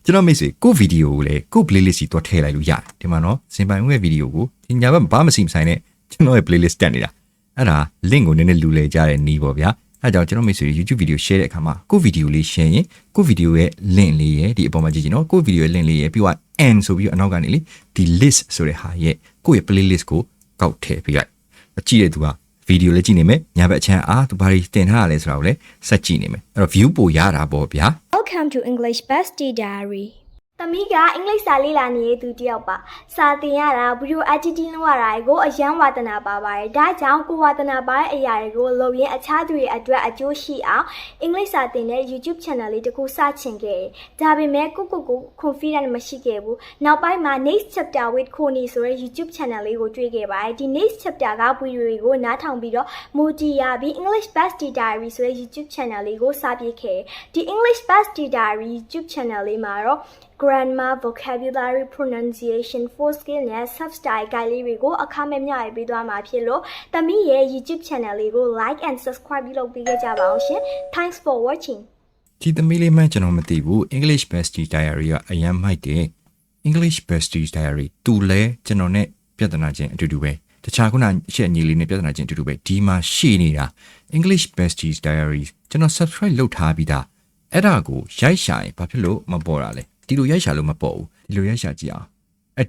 ကျွန်တော်မိတ်ဆွေကိုဗီဒီယိုကိုလေကို playlist ကြီးတော့ထည့်လိုက်လို့ရတယ်ဒီမှာနော်စင်ပိုင်ဦးရဲ့ဗီဒီယိုကိုဒီညဘက်ဘာမှမဆိုင်နဲ့ကျွန်တော်ရဲ့ playlist တက်နေတာအဲ့ဒါ link ကိုနည်းနည်းလူလေကြတဲ့နီးပေါ့ဗျာအဲ့ကြောင့်ကျွန်တော်မိတ်ဆွေ YouTube video share တဲ့အခါမှာကိုဗီဒီယိုလေး share ရင်ကိုဗီဒီယိုရဲ့ link လေးရဲ့ဒီအပေါ်မှာကြည့်ကြည့်နော်ကိုဗီဒီယိုရဲ့ link လေးရဲ့ပြီးတော့ and ဆိုပြီးတော့အနောက်ကနေလေဒီ list ဆိုတဲ့ဟာရဲ့ကိုယ့်ရဲ့ playlist ကိုကောက်ထည့်ပေးလိုက်ကြည့်တဲ့သူကဗီဒီယိုလေးကြည့်နေမယ်ညဘက်အချမ်းသူဘာတွေတင်ထားရလဲဆိုတာကိုလည်းဆက်ကြည့်နေမယ်အဲ့တော့ view ပို့ရတာပေါ့ဗျာ Welcome to English Bestie Diary သမီးကအင်္ဂလိပ်စာလေ့လာနေတဲ့သူတယောက်ပါစာသင်ရတာဗီဒီယို editing လုပ်ရတာကိုအရန်ဝါသနာပါပါတယ်ဒါကြောင့်ကိုဝါသနာပါတဲ့အရာတွေကိုလုပ်ရင်းအခြားသူတွေအတွက်အကျိုးရှိအောင်အင်္ဂလိပ်စာသင်တဲ့ YouTube channel လေးတစ်ခုစချင်ခဲ့တယ်ဒါပေမဲ့ကို confident မရှိခဲ့ဘူးနောက်ပိုင်းမှာ next chapter with Connie ဆိုတဲ့ YouTube channel လေးကိုတွေ့ခဲ့ပါတယ်ဒီ next chapter ကဗီဒီယိုတွေကိုနားထောင်ပြီးတော့ motivate ရပြီး English Bestie Diary ဆိုတဲ့ YouTube channel လေးကိုစပြခဲ့ဒီ English Bestie Diary YouTube channel လေးမှာတော့grammar vocabulary pronunciation for skill နဲ့ sub style guide လေးတွေကိုအခမဲ့မျှဝေပေးသွားမှာဖြစ်လို့သမီးရဲ့ YouTube channel လေးကို like and subscribe လုပ်ပေးကြပါအောင်ရှင် Thanks for watching ဒီသမီးလေးမှကျွန်တော်မသိဘူး English Bestie Diary ကအရန်မိုက်တယ် English Bestie Diary သူလဲကျွန်တော်နဲ့ပြဿနာချင်းအတူတူပဲတခြားခုနရှေ့ညီလေးနဲ့ပြဿနာချင်းအတူတူပဲဒီမှာရှိနေတာ English Bestie Diary ကျွန်တော် subscribe လုပ်ထားပြီးသားအဲ့ဒါကိုရိုက်ရှာရင်ဘာဖြစ်လို့မပေါ်တာလဲဒီလိုရိုက်ရှာလို့မပေါ်ဘူးဒီလိုရိုက်ရှာကြည့်အောင်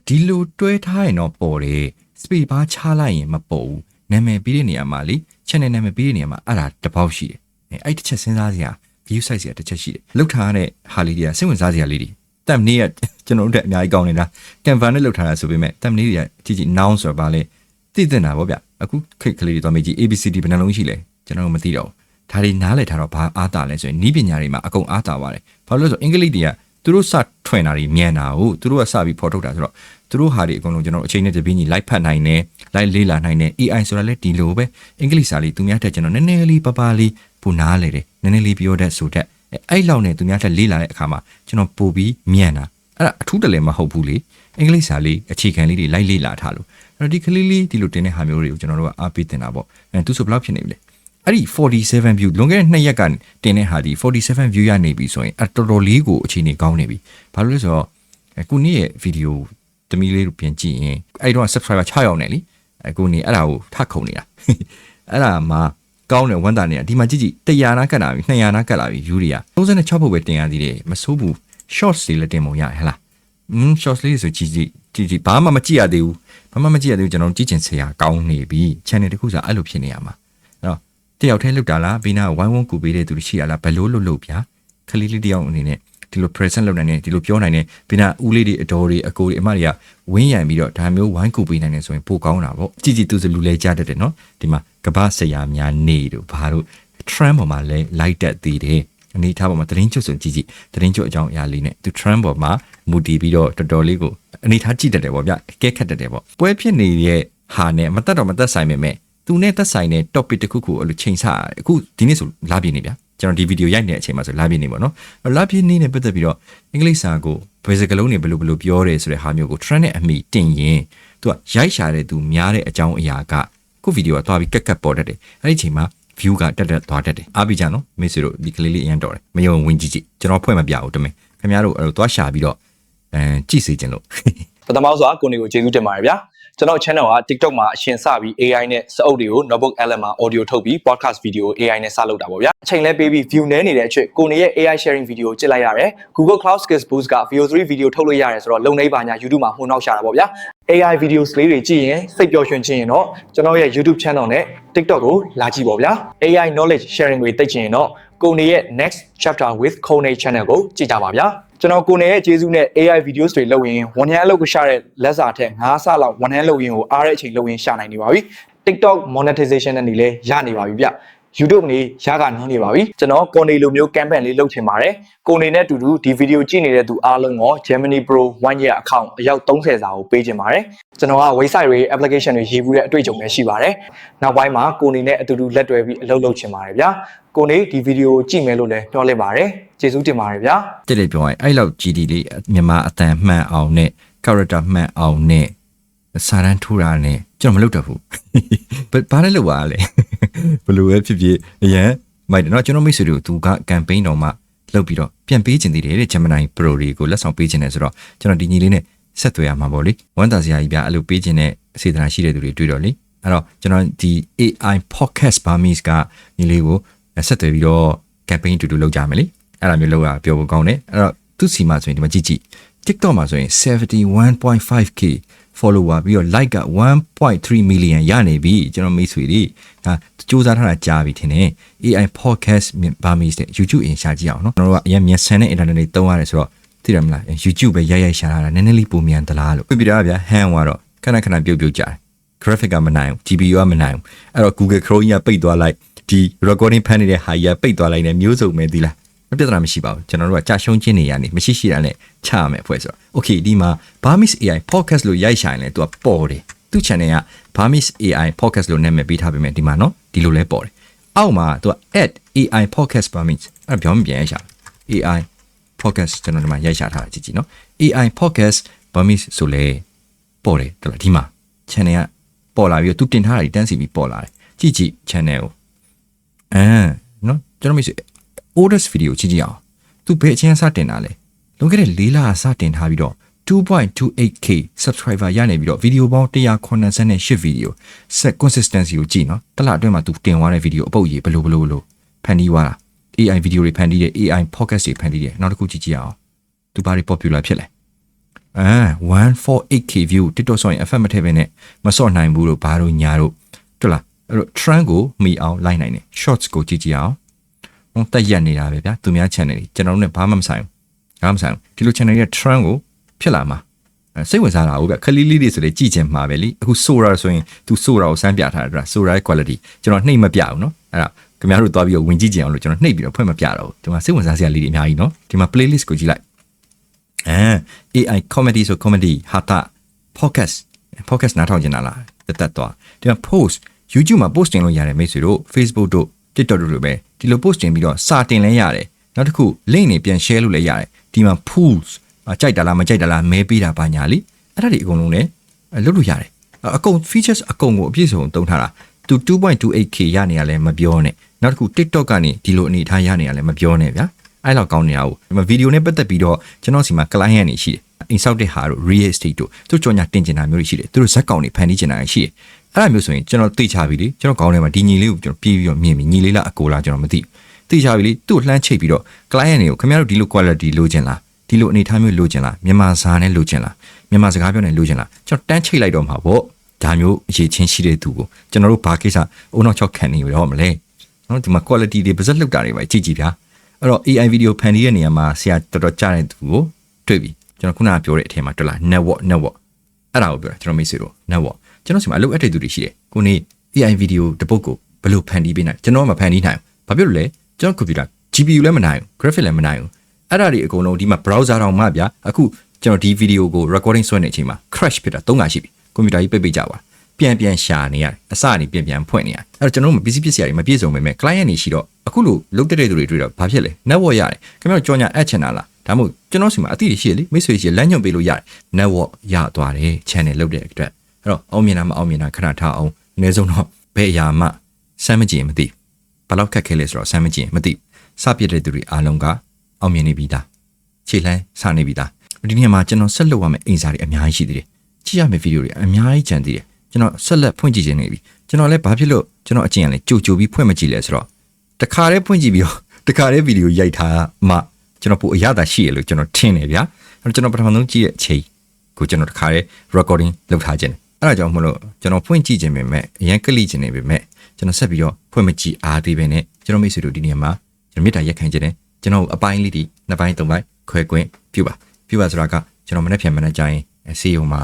ဒီလိုတွဲထားရင်တော့ပေါ်တယ် space bar ချလိုက်ရင်မပေါ်ဘူးနာမည်ပြီးတဲ့နေရာမှာလေ channel နာမည်ပြီးတဲ့နေရာမှာအဲ့ဒါတစ်ပေါက်ရှိတယ်အဲ့တစ်ချက်စဉ်းစားစရာ view size စရာတစ်ချက်ရှိတယ်လောက်ထားတဲ့ဟာလေးတွေကစိတ်ဝင်စားစရာလေးတွေတက်နေရကျွန်တော်တို့အများကြီးကောင်းနေတာ Canva နဲ့လောက်ထားတာဆိုပေမဲ့တက်နေတွေကကြည့် noun ဆိုတာပါလေသိတဲ့နာပေါ့ဗျအခုခိတ်ကလေးတွေတော့မေးကြည့် ABCD ဘယ်နှလုံးရှိလဲကျွန်တော်မသိတော့ဒါတွေနားလည်ထားတော့ဘာအားတာလဲဆိုရင်ဤပညာတွေမှာအကုန်အားတာပါတယ်ဘာလို့လဲဆိုအင်္ဂလိပ်တွေကသူတို့စထွင်တာတွေမြန်တာဟုတ်သူတို့ကစပြီးဖော်ထုတ်တာဆိုတော့သူတို့ဟာတွေအကုန်လုံးကျွန်တော်အချိန်နဲ့တပြေးညီလိုက်ဖတ်နိုင်တယ်လိုက်လေးလာနိုင်တယ် AI ဆိုတာလည်းဒီလိုပဲအင်္ဂလိပ်စာလေးသူများတက်ကျွန်တော်နည်းနည်းလေးပပလေးပိုနားလေတယ်နည်းနည်းလေးပြောတတ်ဆိုတတ်အဲ့လောက်နဲ့သူများတက်လေးလာတဲ့အခါမှာကျွန်တော်ပို့ပြီးမြန်တာအဲ့ဒါအထူးတလည်းမဟုတ်ဘူးလေအင်္ဂလိပ်စာလေးအခြေခံလေးတွေလိုက်လေးလာထားလို့အဲ့တော့ဒီကလေးလေးဒီလိုတင်တဲ့ဟာမျိုးတွေကိုကျွန်တော်တို့ကအားပေးတင်တာပေါ့သူဆိုဘယ်လောက်ဖြစ်နေပြီလဲအဲ့ဒီ47 view လွန်ခဲ့တဲ့2ရက်ကတင်တဲ့ဟာဒီ47 view ရနေပြီဆိုရင်တော်တော်လေးကိုအခြေအနေကောင်းနေပြီဘာလို့လဲဆိုတော့ကိုနေ့ရဲ့ဗီဒီယိုတမီလေးတို့ပြန်ကြည့်ရင်အဲ့တော့ subscriber 6ယောက်နဲ့လीကိုနေ့အဲ့ဒါကိုထခုံနေတာအဲ့ဒါမှကောင်းတယ်ဝမ်းသာနေတာဒီမှာကြည့်ကြည့်100နားကတ်လာပြီ200နားကတ်လာပြီ view တွေက36ပုတ်ပဲတင်ရသေးတယ်မစိုးဘူး shorts တွေလည်းတင်ပုံရတယ်ဟဲ့လားshorts လေးဆိုကြည့်ဘာမှမကြည့်ရသေးဘူးကျွန်တော်ကြည့်ချင်စရာကောင်းနေပြီ channel တစ်ခုဆိုအဲ့လိုဖြစ်နေရမှာအဲ့တော့တယောက်တည်းလုတ်တာလားဘေးနာဝိုင်းဝန်းကူပေးတဲ့သူတွေရှိရလားဘယ်လိုလုပ်ဗျာခလေးလေးတယောက်အနေနဲ့ဒီလို present လုပ်နိုင်တယ်ဒီလိုပြောနိုင်တယ်ဘေးနာဦးလေးတွေအတော်တွေအကိုတွေအမတွေကဝင်းရံပြီးတော့ဒါမျိုးဝိုင်းကူပေးနိုင်တယ်ဆိုရင်ပိုကောင်းတာပေါ့ကြည့်သူစလူလဲကြတတ်တယ်နော်ဒီမှာကပ္ပဆရာများနေတို့ဘာတို့ trend ပေါ်မှာလဲ like တက်သေးတယ်အနေထားပေါ်မှာသတင်းချုပ်ဆိုကြည့်သတင်းချုပ်အကြောင်းအရာလေးနဲ့သူ trend ပေါ်မှာမူတည်ပြီးတော့တော်တော်လေးကိုအနေထားကြည့်တတ်တယ်ပေါ့ဗျအကဲခတ်တတ်တယ်ပေါ့ပွဲဖြစ်နေတဲ့ဟာနဲ့မတက်ဆိုင်ပေမဲ့သူနဲ့သက်ဆိုင်တဲ့ topic တစ်ခုခုအဲ့လိုချိန်ဆအခုဒီနေ့ဆိုလာပြနေဗျာ ကျွန်တော်ဒီဗီဒီယိုရိုက်နေတဲ့အချိန်မှာဆိုလာပြည့်နေပေါ့နော်လာပြည့်နေနဲ့ပတ်သက်ပြီးတော့အင်္ဂလိပ်စာကိုဘယ်စကားလုံးတွေဘယ်လိုပြောတယ်ဆိုတဲ့ဟာမျိုးကို trend နဲ့အမိတင်ရင်သူကရိုက်ရှာတဲ့သူများတဲ့အကြောင်းအရာကကိုဗီဒီယိုကသွားပြီးကက်ပေါ်တတ်တယ်အဲ့ဒီအချိန်မှာ view ကတက်သွားတတ်တယ်အားပြီးကြနော်မိတ်ဆွေတို့ဒီကလေးလေးအရင်တော်တယ်မယုံဝင်ကြည့်ကျွန်တော်ဖွဲ့မပြဘူးတမင်ခင်ဗျားတို့သွားရှာပြီးတော့ကြည့်စေချင်လို့ ပထမဆုံးကိုနေကိုကျေးဇူးတင်ပါတယ်ဗျာကျွန်တော် channel က TikTok မှာအရှင်စပြီး AI နဲ့စအုပ်တွေကို notebook LM မှာ audio ထုတ်ပြီး podcast video AI နဲ့စလုပ်တာပေါ့ဗျာအချိန်လဲပေးပြီး view နည်းနေတဲ့အချက်ကိုနေရဲ့ AI sharing video ကိုကြည့်လိုက်ရတယ် Google Cloud Skills Boost က VO3 video ထုတ်လို့ရတယ်ဆိုတော့လုံနေပါညာ YouTube မှာမှုနောက်ရှာတာပေါ့ဗျာ AI videos လေးတွေကြည့်ရင်စိတ်ပျော်ရွှင်ခြင်းရင်တော့ကျွန်တော်ရဲ့ YouTube channel နဲ့ TikTok ကိုလာကြည့်ပေါ့ဗျာ AI knowledge sharing တွေသိချင်ရင်တော့ကိုနေရဲ့ next chapter with Kone channel ကိုကြည့်ကြပါဗျာကျွန်တော်ကိုနေရဲ့ကျေးဇူးနဲ့ AI videos တွေလုပ်ရင်ဝန်ထမ်းအလုပ်ကိုရှာတဲ့လက်စာထက်9ဆလောက်ဝန်ထမ်းလုပ်ရင်ကိုအားတဲ့အချိန်လုပ်ရင်ရှာနိုင်နေပါပြီ TikTok monetization နဲ့နေလဲရနေပါပြီဗျ YouTube နေရကနင်းနေပါပြီကျွန်တော်ကိုနေလိုမျိုး campaign လေးလုပ်ချင်ပါတယ်ကိုနေနဲ့အတူတူဒီဗီဒီယိုကြည့်နေတဲ့သူအားလုံးကို Gemini Pro 1 year account အယောက်30စာကိုပေးချင်ပါတယ်ကျွန်တော်က website တွေ application တွေရေးဘူးတဲ့အတွေ့အကြုံလည်းရှိပါတယ်နောက်ပိုင်းမှာကိုနေနဲ့အတူတူလက်တွဲပြီးအလုပ်လုပ်ချင်ပါတယ်ဗျာကိုနေဒီဗီဒီယိုကြည့်မယ်လို့လည်းပြောလိုက်ပါတယ်ကျေးဇူးတင်ပါတယ်ဗျာတဲ့လေပြောရင်အဲ့လောက် GD လေးမြန်မာအတန်မှန်အောင်နဲ့ character မှန်အောင်နဲ့စာရန်ထူတာနဲ့ကျွန်တော်မလုပ်တတ်ဘူးဘာလဲလို့ပါလဲဘလို့ပဲဖြစ်ဖြစ်အရင်မိုက်တော့ကျွန်တော်မိတ်ဆွေတို့သူက campaign တော်မှလုပ်ပြီးတော့ပြန်ပေးခြင်းတည်တယ်တဲ့ Gemini Pro တွေကိုလက်ဆောင်ပေးခြင်းနဲ့ဆိုတော့ကျွန်တော်ဒီညီလေးနဲ့ဆက်သွယ်ရမှာပေါ့လေဝမ်းသာစရာကြီးဗျာအဲ့လိုပေးခြင်းနဲ့စေတနာရှိတဲ့သူတွေတွေ့တော့လေအဲ့တော့ကျွန်တော်ဒီ AI podcast Burmese ကညီလေးကိုဆက်သွယ်ပြီးတော့ campaign တူလုပ်ကြမယ်လေအဲ့ဒါမျိုးလုပ်ရပြောဖို့ကောင်းတယ်အဲ့တော့သူစီမှာဆိုရင်ဒီမှာကြည့် TikTok မှာဆိုရင် 71.5k follower ပြီးတော့ like က 1.3 million ရနေပြီကျွန်တော်မိတ်ဆွေတွေဒါစူးစမ်းထားတာကြားပြီထင်တယ် AI podcast Burmese တဲ့ YouTube အင်ရှာကြည့်အောင်နော်ကျွန်တော်တို့ကအရင်မြန်ဆန်တဲ့ internet တွေသုံးရတယ်ဆိုတော့သိတယ်မလား YouTube ပဲရိုက်ရှာထားတာနည်းနည်းလေးပုံမြန်သလားလို့ပြပြတာဗျာ hang ကတော့ခဏပြုတ်ကြတယ် graphic ကမနိုင်ဘူး GPU ကမနိုင်ဘူးအဲ့တော့ Google Chrome ကြီးကပိတ်သွားလိုက်ဒီ recording ဖန်နေတဲ့ဟာကြီးကပိတ်သွားလိုက်နေမျိုးစုံပဲသီလားမပြဿနာမရှိပါဘူးကျွန်တော်တို့ကကြာရှုံးခြင်းနေရနေမရှိတာနဲ့ချရမယ်အဖွဲ့ဆိုတော့ okay ဒီမှာ Burmese AI podcast လို့ရိုက်ရှာရင်လည်းသူကပေါ်တယ်သူ့ channel က Burmese AI podcast လို့နာမည်ပေးထားပေမဲ့ဒီမှာနော်ဒီလိုလဲပေါ်တယ်အောက်မှာသူက @AI podcast Burmese အဲ့ပြောင်းပြန်ရိုက်ရှာ AI podcast ကျွန်တော်ဒီမှာရိုက်ရှာထားတာကြည့်နော် AI podcast Burmese ဆိုလဲပေါ်တယ်တော်လားဒီမှာ channel ကပေါ်လာပြီးသူတင်ထားတာတန်းစီပြီးပေါ်လာတယ်ကြည့် channel ကိုနော်ကျွန်တော်မိတ်ဆွေoldest video ကြည့်အောင်သူဘယ်အချင်းစတင်တာလဲလွန်ခဲ့တဲ့4လစတင်ထားပြီးတော့ 2.28k subscriber ရနေပြီးတော့ video ပေါင်း188 video set consistency ကိုကြည့်နော်တစ်လအတွင်းမှာသူတင်သွားတဲ့ video အပုတ်ကြီးဘယ်လိုဖန်တီးသွားတာ AI video တွေဖန်တီးတယ် AI podcast တွေဖန်တီးတယ်နောက်တစ်ခုကြည့်အောင်သူဘာတွေ popular ဖြစ်လဲ148k view TikTok ဆိုရင် effect မထည့်ဘဲနဲ့မစော့နိုင်ဘူးလို့ဘာလို့ညာတို့တွေ့လားအဲ့တော့ trend ကိုမိအောင်လိုက်နိုင်တယ် shorts ကိုကြည့်အောင်တက်ရက်နေတာပဲဗျာသူများ channel တွေကျွန်တော်တို့နဲ့ဘာမှမဆိုင်ဘူးဒီလို channel ရဲ့ trend ကိုဖြစ်လာမှာစိတ်ဝင်စားတာဟုတ်ဗျခလီလီတွေဆိုလေကြည့်ချင်မှာပဲလीအခု Sora ဆိုရင်သူ Sora ကိုစမ်းပြထားတာ Sora ရဲ့ quality ကျွန်တော်နှိပ်မပြဘူးเนาะအဲ့ဒါခင်ဗျားတို့သွားပြီးဝင်ကြည့်ကြအောင်လို့ကျွန်တော်နှိပ်ပြီးတော့ဖွင့်မပြတော့ဘူးဒီမှာစိတ်ဝင်စားစရာလေးတွေအများကြီးเนาะဒီမှာ playlist ကိုကြည့်လိုက်AI comedy ဆို comedy ဟာတာ podcast နားထောင်ကြတာလားတက်သွားဒီမှာ post YouTube မှာ post တင်လို့ရတယ်မိတ်ဆွေတို့ Facebook တို့ TikTok တို့လိုပဲဒီလို post တင်ပြီးတော့စာတင်လဲရတယ်နောက်တစ်ခု link တွေပြန် share လုပ်လဲရတယ်ဒီမှာ pools ကြိုက်တာလားမကြိုက်တာလားမဲပေးတာပါညာလीအဲ့ဒါတွေအကုန်လုံးလည်းလုပ်လို့ရတယ်အကုန် features အကုန်ကိုအပြည့်စုံသုံးထားတာသူ 2.28k ရနေရလဲမပြောနဲ့နောက်တစ်ခု TikTok ကနေဒီလိုအနေထားရနေရလဲမပြောနဲ့ဗျာအဲ့လောက်ကောင်းနေတာဟုတ်ဒီမှာဗီဒီယိုနဲ့ပတ်သက်ပြီးတော့ကျွန်တော်စီမှာ client တွေရှိတယ်အိမ်ဆောက်တဲ့ဟာတို့ real estate တို့သူကြော်ညာတင်ကျင်တာမျိုးတွေရှိတယ်သူတို့ဇက်ကောင်တွေဖန်တီးကျင်တာရှိတယ်အဲ့ဒါမျိုးဆိုရင်ကျွန်တော်သိချပြီလေကျွန်တော်ခေါင်းထဲမှာဒီညီလေးကိုကျွန်တော်ပြေးပြီးတော့မြင်ပြီညီလေးလားအကိုလားကျွန်တော်မသိသိချပြီလေသူ့လှမ်းချိတ်ပြီးတော့ client တွေကိုခင်ဗျားတို့ဒီလို quality လိုချင်လားဒီလိုအနေထားမျိုးလိုချင်လားမြန်မာစာနဲ့လိုချင်လားမြန်မာစကားပြောနေလိုချင်လားကျွန်တော်တန်းချိတ်လိုက်တော့မှာပေါ့ဒါမျိုးအရေးချင်းရှိတဲ့သူကိုကျွန်တော်တို့ဘာကိစ္စအုံနောက်6ခံနေရောမလဲနော်ဒီမှာ quality တွေပါစက်လောက်တာတွေပဲကြည့်ဗျာအဲ့တော့ AI video ဖန်တီးတဲ့နေရာမှာဆရာတော်တော်ကြားတဲ့သူကိုတွေ့ပြီကျွန်တော်ခုနကပြောတဲ့အထက်မှာတွေ့လား network အဲ့ဒါကိုပြောတာကျွန်တော်မိတ်ဆွေတို့ network ကျွန်တော်စီမှာအလုပ်အပ်တဲ့သူတွေရှိတယ်ကိုနေ AI video တပုတ်ကိုဘယ်လိုဖန်တီးပေးနိုင်ကျွန်တော်မဖန်တီးနိုင်ဘူးဘာဖြစ်လို့လဲကျွန်တော် computer GPU လည်းမနိုင်ဘူး graphic လည်းမနိုင်ဘူးအဲ့ဒါတွေအကုန်လုံးဒီမှာ browser တောင်မှဗျာအခုကျွန်တော်ဒီ video ကို recording ဆွဲနေတဲ့အချိန်မှာ crash ဖြစ်တာ3ခါရှိပြီ computer ကြီးပိတ်ကြပါပြန်ရှာနေရတယ်အစကနေပြန်ဖွင့်နေရတယ်အဲ့တော့ကျွန်တော်တို့ပစ္စည်းရတွေမပြည့်စုံပေမဲ့ client တွေရှိတော့ အခုလို့လုတ်တဲ့သူတွေတွေ့တော့ဘာဖြစ်လဲ network ရတယ်ခင်ဗျားကြော်ညာအပ်ချင်တာလားဒါမှမဟုတ်ကျွန်တော်စီမှာအတိတွေရှိရလေမိတ်ဆွေရှိလမ်းညွှန်ပေးလို့ရတယ် network ရသွားတယ် channel လုတ်တဲ့အတွက်အဲ့တော့အောင်မြင်တာမအောင်မြင်တာခဏထားအောင်အနည်းဆုံးတော့ဘယ်အရာမှစမ်းမကြည့်မသိဘယ်လောက်ခက်ခဲလဲဆိုတော့စမ်းမကြည့်မသိစပြတဲ့သူတွေအားလုံးကအောင်မြင်နေပြီသားခြေလှမ်းစနေပြီသားဒီနေ့မှာကျွန်တော်ဆက်လုပ်ရမယ့်အင်စာတွေအများကြီးရှိသေးတယ်ကြည့်ရမယ့်ဗီဒီယိုတွေအများကြီးကြံသေးတယ်ကျွန်တော်ဆက်လက်ဖွင့်ကြည့်နေပြီကျွန်တော်လည်းဘာဖြစ်လို့ကျွန်တော်အကျင့်ရလဲကြိုပြီးဖွင့်မကြည့်လဲဆိုတော့တခါတည်းဖွင့်ကြည့်ပြီးတော့တခါတည်းဗီဒီယိုရိုက်ထားမှကျွန်တော်ပိုအရသာရှိရလို့ကျွန်တော်ထင်တယ်ဗျာအဲ့တော့ကျွန်တော်ပထမဆုံးကြည့်တဲ့အချိန်ကိုကျွန်တော်တခါတည်း recording လုပ်ထားခြင်းအဲ့ဒါကြောင့်မလို့ကျွန်တော်ဖွင့်ကြည့်ခြင်းပဲမဲ့အရင်ကလစ်ခြင်းနေပဲမဲ့ကျွန်တော်ဆက်ပြီးတော့ဖွင့်မကြည့်အားသေးပဲနဲ့ကျွန်တော်မိတ်ဆွေတို့ဒီနေ့မှာကျွန်တော်မေတ္တာရက်ခံခြင်းနဲ့ကျွန်တော်အပိုင်းလေးဒီနှစ်ပိုင်းသုံးပိုင်းခွဲခွင့်ပြုပါဆိုတာကကျွန်တော်မနေ့ဖြန်မနေ့ကျရင်စီယုံမှာ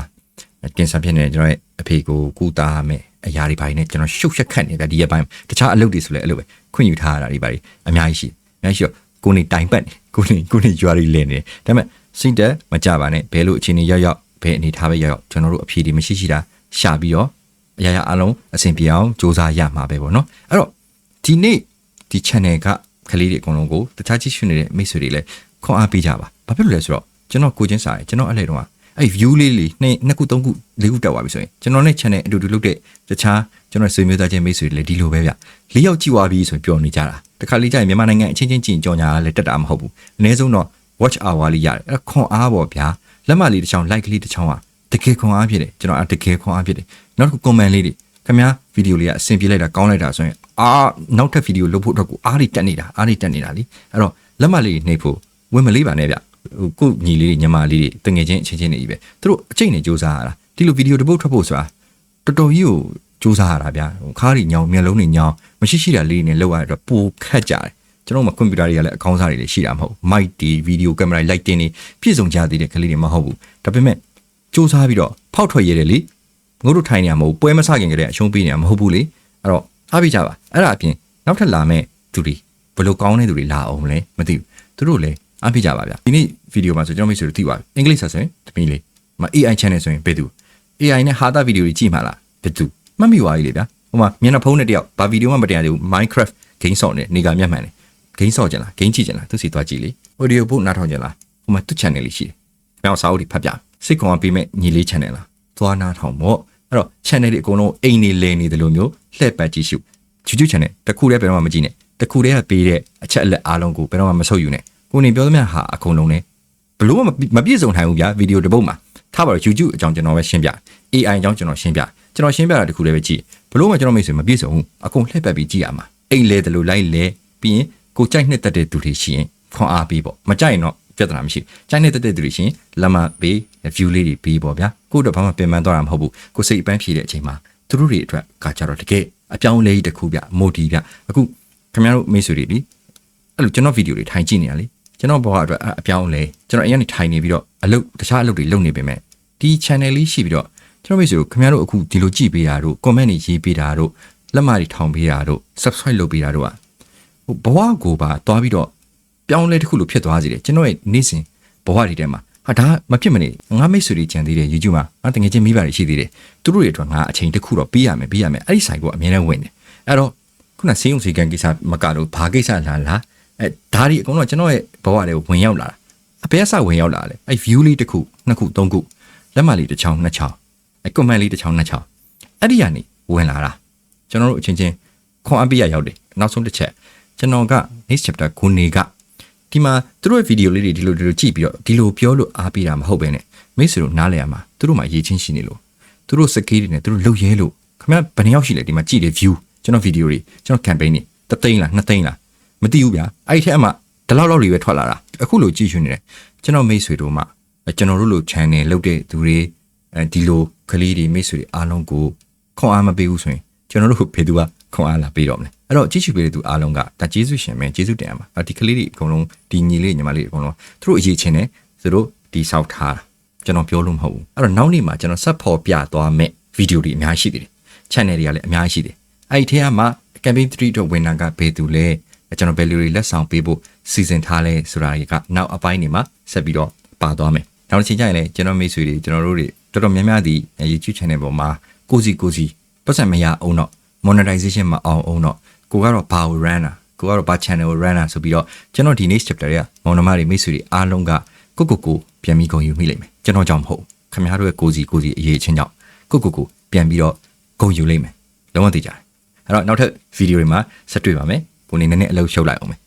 ကင်ဆာဖြစ်နေကျွန်တော်ရဲ့အဖေကိုကူတာမယ်အရာတွေပိုင်းနဲ့ကျွန်တော်ရှုပ်ရှက်ခတ်နေတာဒီရက်ပိုင်းတခြားအလုပ်တွေဆိုလဲအဲ့လိုပဲခွင့်ယူထားရတာတွေပိုင်းအများကြီးရှိတော့ကိုနေတိုင်ပတ်နေကိုနေကြွားရီလဲနေဒါပေမဲ့စိတ်တက်မကြပါနဲ့ဘယ်လိုအခြေအနေရောက်ဘယ်အနေထားပဲရောက်ကျွန်တော်တို့အဖြေတွေမရှိတာရှာပြီးတော့အရာအလုံးအဆင်ပြေအောင်စူးစမ်းရမှာပဲပေါ့နော်အဲ့တော့ဒီနေ့ဒီ channel ကကလေးတွေအကုန်လုံးကိုတခြားကြည့်ရှုနေတဲ့မိတ်ဆွေတွေလည်းခွန်အားပေးကြပါဘာဖြစ်လို့လဲဆိုတော့ကျွန်တော်ကိုချင်းစာရကျွန်တော်အဲ့လေတော့အဲ့ view လေးနှစ်ခုသုံးခုလေးခုတက်သွားပြီဆိုရင်ကျွန်တော်နဲ့ channel အတူတူလုပ်တဲ့တခြားကျွန်တော်ဆွေမျိုးသားချင်းမိတ်ဆွေတွေလည်းဒီလိုပဲဗျ၄ယောက်ကြည့်သွားပြီဆိုရင်ပျော်နေကြတာတခါလေးကျရင်မြန်မာနိုင်ငံအချင်းချင်းကြည့်ကြော်ညာလည်းတက်တာမဟုတ်ဘူးအနည်းဆုံးတော့ watch hour လေးရတယ်အဲ့ခွန်အားပေါ့ဗျာလက်မလေးတစ်ချောင်း like လေးတစ်ချောင်းကတကယ်ခွန်အားဖြစ်တယ်ကျွန်တော်တကယ်ခွန်အားဖြစ်တယ်နောက်တစ်ခု comment လေးတွေခင်ဗျာဗီဒီယိုလေးကအဆင်ပြေလိုက်တာကောင်းလိုက်တာဆိုရင်နောက်ထပ်ဗီဒီယိုလုပ်ဖို့အတွက်ကိုအားတွေတက်နေတာလीအဲ့တော့လက်မလေးနှိပ်ဖို့ဝင်မလေးပါနဲ့ဗျကိုညီလေးတွေညီမလေးတွေတငယ်ချင်းအချင်းချင်းတွေကြီးပဲသူတို့အကျိတ်နဲ့စူးစမ်းရတာဒီလိုဗီဒီယိုတစ်ပုတ်ထွက်ဖို့ဆိုတာတော်တော်ကြီးကိုစူးစမ်းရတာဗျခါးတွေညောင်မျက်လုံးတွေညောင်မရှိတာလေးတွေနဲ့လောက်ရတော့ပိုခက်ကြတယ်ကျွန်တော်မှကွန်ပျူတာတွေကလည်းအကောင်းစားတွေလည်းရှိတာမဟုတ်မိုက်တီဗီဒီယိုကင်မရာလိုက်တင်နေပြည့်စုံကြသေးတဲ့ကလေးတွေမဟုတ်ဘူးဒါပေမဲ့စူးစမ်းပြီးတော့ဖောက်ထွက်ရတဲ့လေငုတ်တို့ထိုင်နေရမဟုတ်ပွဲမဆခင်ကလေးအရှုံးပေးနေရမဟုတ်ဘူးလေအဲ့တော့အားပေးကြပါအဲ့ဒါအပြင်နောက်ထပ်လာမဲ့သူတွေဘယ်လိုကောင်းတဲ့သူတွေလာအောင်လဲမသိဘူးသူတို့လည်းအားပေးကြပါဗျာဒီနေ့ဗီဒီယိုမှာဆိုကျွန်တော်မိတ်ဆွေတို့သိပါပြီအင်္ဂလိပ်စာဆိုရင်တမီးလေးမ AI channel ဆိုရင်ဘယ်သူ AI နဲ့ဟာတာဗီဒီယိုတွေကြည့်မှာလားဘယ်သူမှတ်မိသွားပြီလေဗျာဟိုမှာမျက်နှာဖုံးနဲ့တယောက်ဘာဗီဒီယိုမှမတင်ရသေးဘူး Minecraft game ဆော့နေနေကမျက်မှန်နေ game ဆော့ကြလား game ကြည့်ကြလားသူစီသွားကြည့်လေ audio book နားထောင်ကြလားဟိုမှာသူ့ channel လေးရှိတယ်။ပြောင်းစာအုပ်တွေဖတ်ပြစိတ်ကောင်းပေးမဲ့ညီလေး channel လားသွားနားထောင်မို့အဲ့တော့ channel တွေအကုန်လုံးအိမ်နေလဲနေတယ်လို့မျိုးလှည့်ပတ်ကြည့်ရှု YouTube channel တခုတည်းဘယ်တော့မှမကြည့်နဲ့တခုတည်းကပေးတဲ့အချက်အလက်အားလုံးကိုဘယ်တော့မှမဆုပ်ယူနဲ့ကိုနေပြောသမျှဟာအကုန်လုံးနဲ့ဘလို့မပြည့်စုံနိုင်ဘူးဗျာဗီဒီယိုတစ်ပုဒ်မှာထားပါတော့ YouTube အကြောင်းကျွန်တော်ပဲရှင်းပြ AI အကြောင်းကျွန်တော်ရှင်းပြတာတခုတည်းပဲကြည့်ဘလို့မှကျွန်တော်မိတ်ဆွေမပြည့်စုံဘူးအကုန်လှည့်ပတ်ပြီးကြည့်ရမှာအိမ်လဲတယ်လို့လိုက်လဲပြီးရင်ကိုကြိုက်နှစ်သက်တဲ့သူတွေရှိရင်ခွန်အားပေးပေါ့မကြိုက်ရင်တော့ပြဿနာမရှိကြိုက်နှစ်သက်တဲ့သူတွေရှိရင်လက်မပေး view လေးတွေပေးပေါ့ဗျာကိုတော့ဘာမှပြင်ပန်းသွားတာမဟုတ်ဘူးကိုစိတ်အပန်းဖြေတဲ့အချိန်မှာသူတို့တွေအတွက်ကကြတော့တကယ်အပြောင်းလဲတစ်ခုဗျမိုဒီဗျအခုခင်ဗျားတို့မိတ်ဆွေတွေဒီအဲ့လိုကျွန်တော်ဗီဒီယိုတွေထိုင်ကြည့်နေရလေကျွန်တော်ဘောကအတွက်အပြောင်းလဲကျွန်တော်အရင်ထိုင်နေပြီးတော့တခြားအလုပ်တွေလုပ်နေပေမဲ့ဒီ channel လေးရှိပြီးတော့ကျွန်တော်မိတ်ဆွေတို့ခင်ဗျားတို့အခုဒီလိုကြည့်ပေးတာတို့ comment တွေရေးပေးတာတို့လက်မတွေထောင်ပေးတာတို့ subscribe လုပ်ပေးတာတို့ဘဝကိုပါတွားပြီးတော့ပြောင်းလဲတစ်ခုလိုဖြစ်သွားစေတယ်ကျွန်တော်ရဲ့နေ့စဉ်ဘဝတွေထဲမှာဟာဒါမဖြစ်မနေငါမိတ်ဆွေတွေကြံသေးတယ် YouTube မှာငါတကယ်ချင်းမိဘတွေရှိသေးတယ်သူတို့တွေအတွက်ငါအချိန်တစ်ခုတော့ပေးရမယ်အဲ့ဒီဆိုင်ကအမြဲတမ်းဝင်တယ်အဲ့တော့ခုနစေယုံစီကန်ကိစ္စမကတော့ဘာကိစ္စလားဒါတွေအကုန်လုံးကျွန်တော်ရဲ့ဘဝတွေကိုဝင်ရောက်လာတာအပဲအစဝင်ရောက်လာတယ်အဲ့ view လေးတစ်ခုနှစ်ခုသုံးခုလက်မလေးတစ်ချောင်းနှစ်ချောင်းအဲ့ comment လေးတစ်ချောင်းနှစ်ချောင်းအဲ့ဒီကနေဝင်လာတာကျွန်တော်တို့အချင်းချင်းခွန်အားပေးရရောက်တယ်နောက်ဆုံးတစ်ချက်ကျွန်တော်က next chapter ကိုနေကဒီမှာသူတို့ရဲ့ဗီဒီယိုလေးတွေဒီလိုကြည့်ပြီးတော့ဒီလိုပြောလို့အားပေးတာမဟုတ်ပဲနဲ့မိတ်ဆွေတို့နားလည်ရမှာသူတို့မှရေးချင်းရှိနေလို့သူတို့စကေးတွေနဲ့သူတို့လှုပ်ရဲလို့ခင်ဗျားဘယ်နှယောက်ရှိလဲဒီမှာကြည့်တယ် view ကျွန်တော်ဗီဒီယိုတွေကျွန်တော် campaign တွေ3သိန်းလား2သိန်းလားမသိဘူးဗျာအဲ့ဒီထဲမှာဒီလောက်တွေပဲထွက်လာတာအခုလိုကြည့်ရှင်နေတယ်ကျွန်တော်မိတ်ဆွေတို့မှကျွန်တော်တို့လို channel လုပ်တဲ့သူတွေဒီလိုကလေးတွေမိတ်ဆွေတွေအားလုံးကိုခွန်အားမပေးဘူးဆိုရင်ကျွန်တော်တို့ဘယ်သူကခွန်အားလာပေးတော့မလဲအဲ့တော့ကြည့်ရှုပေးတဲ့သူအားလုံးကဒါကျေးဇူးရှင်ပဲကျေးဇူးတင်ရမှာဒီကလေးတွေအကုန်လုံးဒီညီလေးညီမလေးအကုန်လုံးသူတို့အရေးချင်းတယ်သူတို့ဒီဆောက်ထားတာကျွန်တော်ပြောလို့မဟုတ်ဘူးအဲ့တော့နောက်နေ့မှာကျွန်တော်ဆက်ဖော်ပြသွားမယ်ဗီဒီယိုတွေအများကြီးရှိသေးတယ် channel တွေကလည်းအများကြီးရှိတယ်အဲ့ဒီထဲမှာ campaign 3တော့ဝင်တာကဘယ်သူလဲကျွန်တော်ဘယ်လိုတွေလက်ဆောင်ပေးဖို့စီစဉ်ထားလဲဆိုတာတွေကနောက်အပိုင်းတွေမှာဆက်ပြီးတော့ပါသွားမယ်နောက်တစ်ချိန်ကျရင်လည်းကျွန်တော်မိတ်ဆွေတွေကျွန်တော်တို့တွေတော်တော်များများဒီ YouTube channel ပေါ်မှာကိုစီပတ်စံမရအောင်တော့ monetization မအောင်အောင်တော့ကိုကတော့ဘာကို run တာ ကိုကတော့ဘာ channel ကို run လာဆိုပြီးတော့ကျွန်တော်ဒီ next chapter တွေကမောင်နှမတွေမိတ်ဆွေတွေအားလုံးကကိုပြန်ပြီးဂုဏ်ယူမိလိမ့်မယ်ကျွန်တော်ကြောင့်မဟုတ်ခင်ဗျားတို့ရဲ့ကိုစီအရေးချင်းကြောင့်ကိုပြန်ပြီးတော့ဂုဏ်ယူလိမ့်မယ်လုံးဝသိကြတယ်အဲ့တော့နောက်ထပ်ဗီဒီယိုတွေမှာဆက်တွေ့ပါမယ်ကိုနေနည်းနည်းအလုပ်ရှုပ်လိုက်အောင်မယ်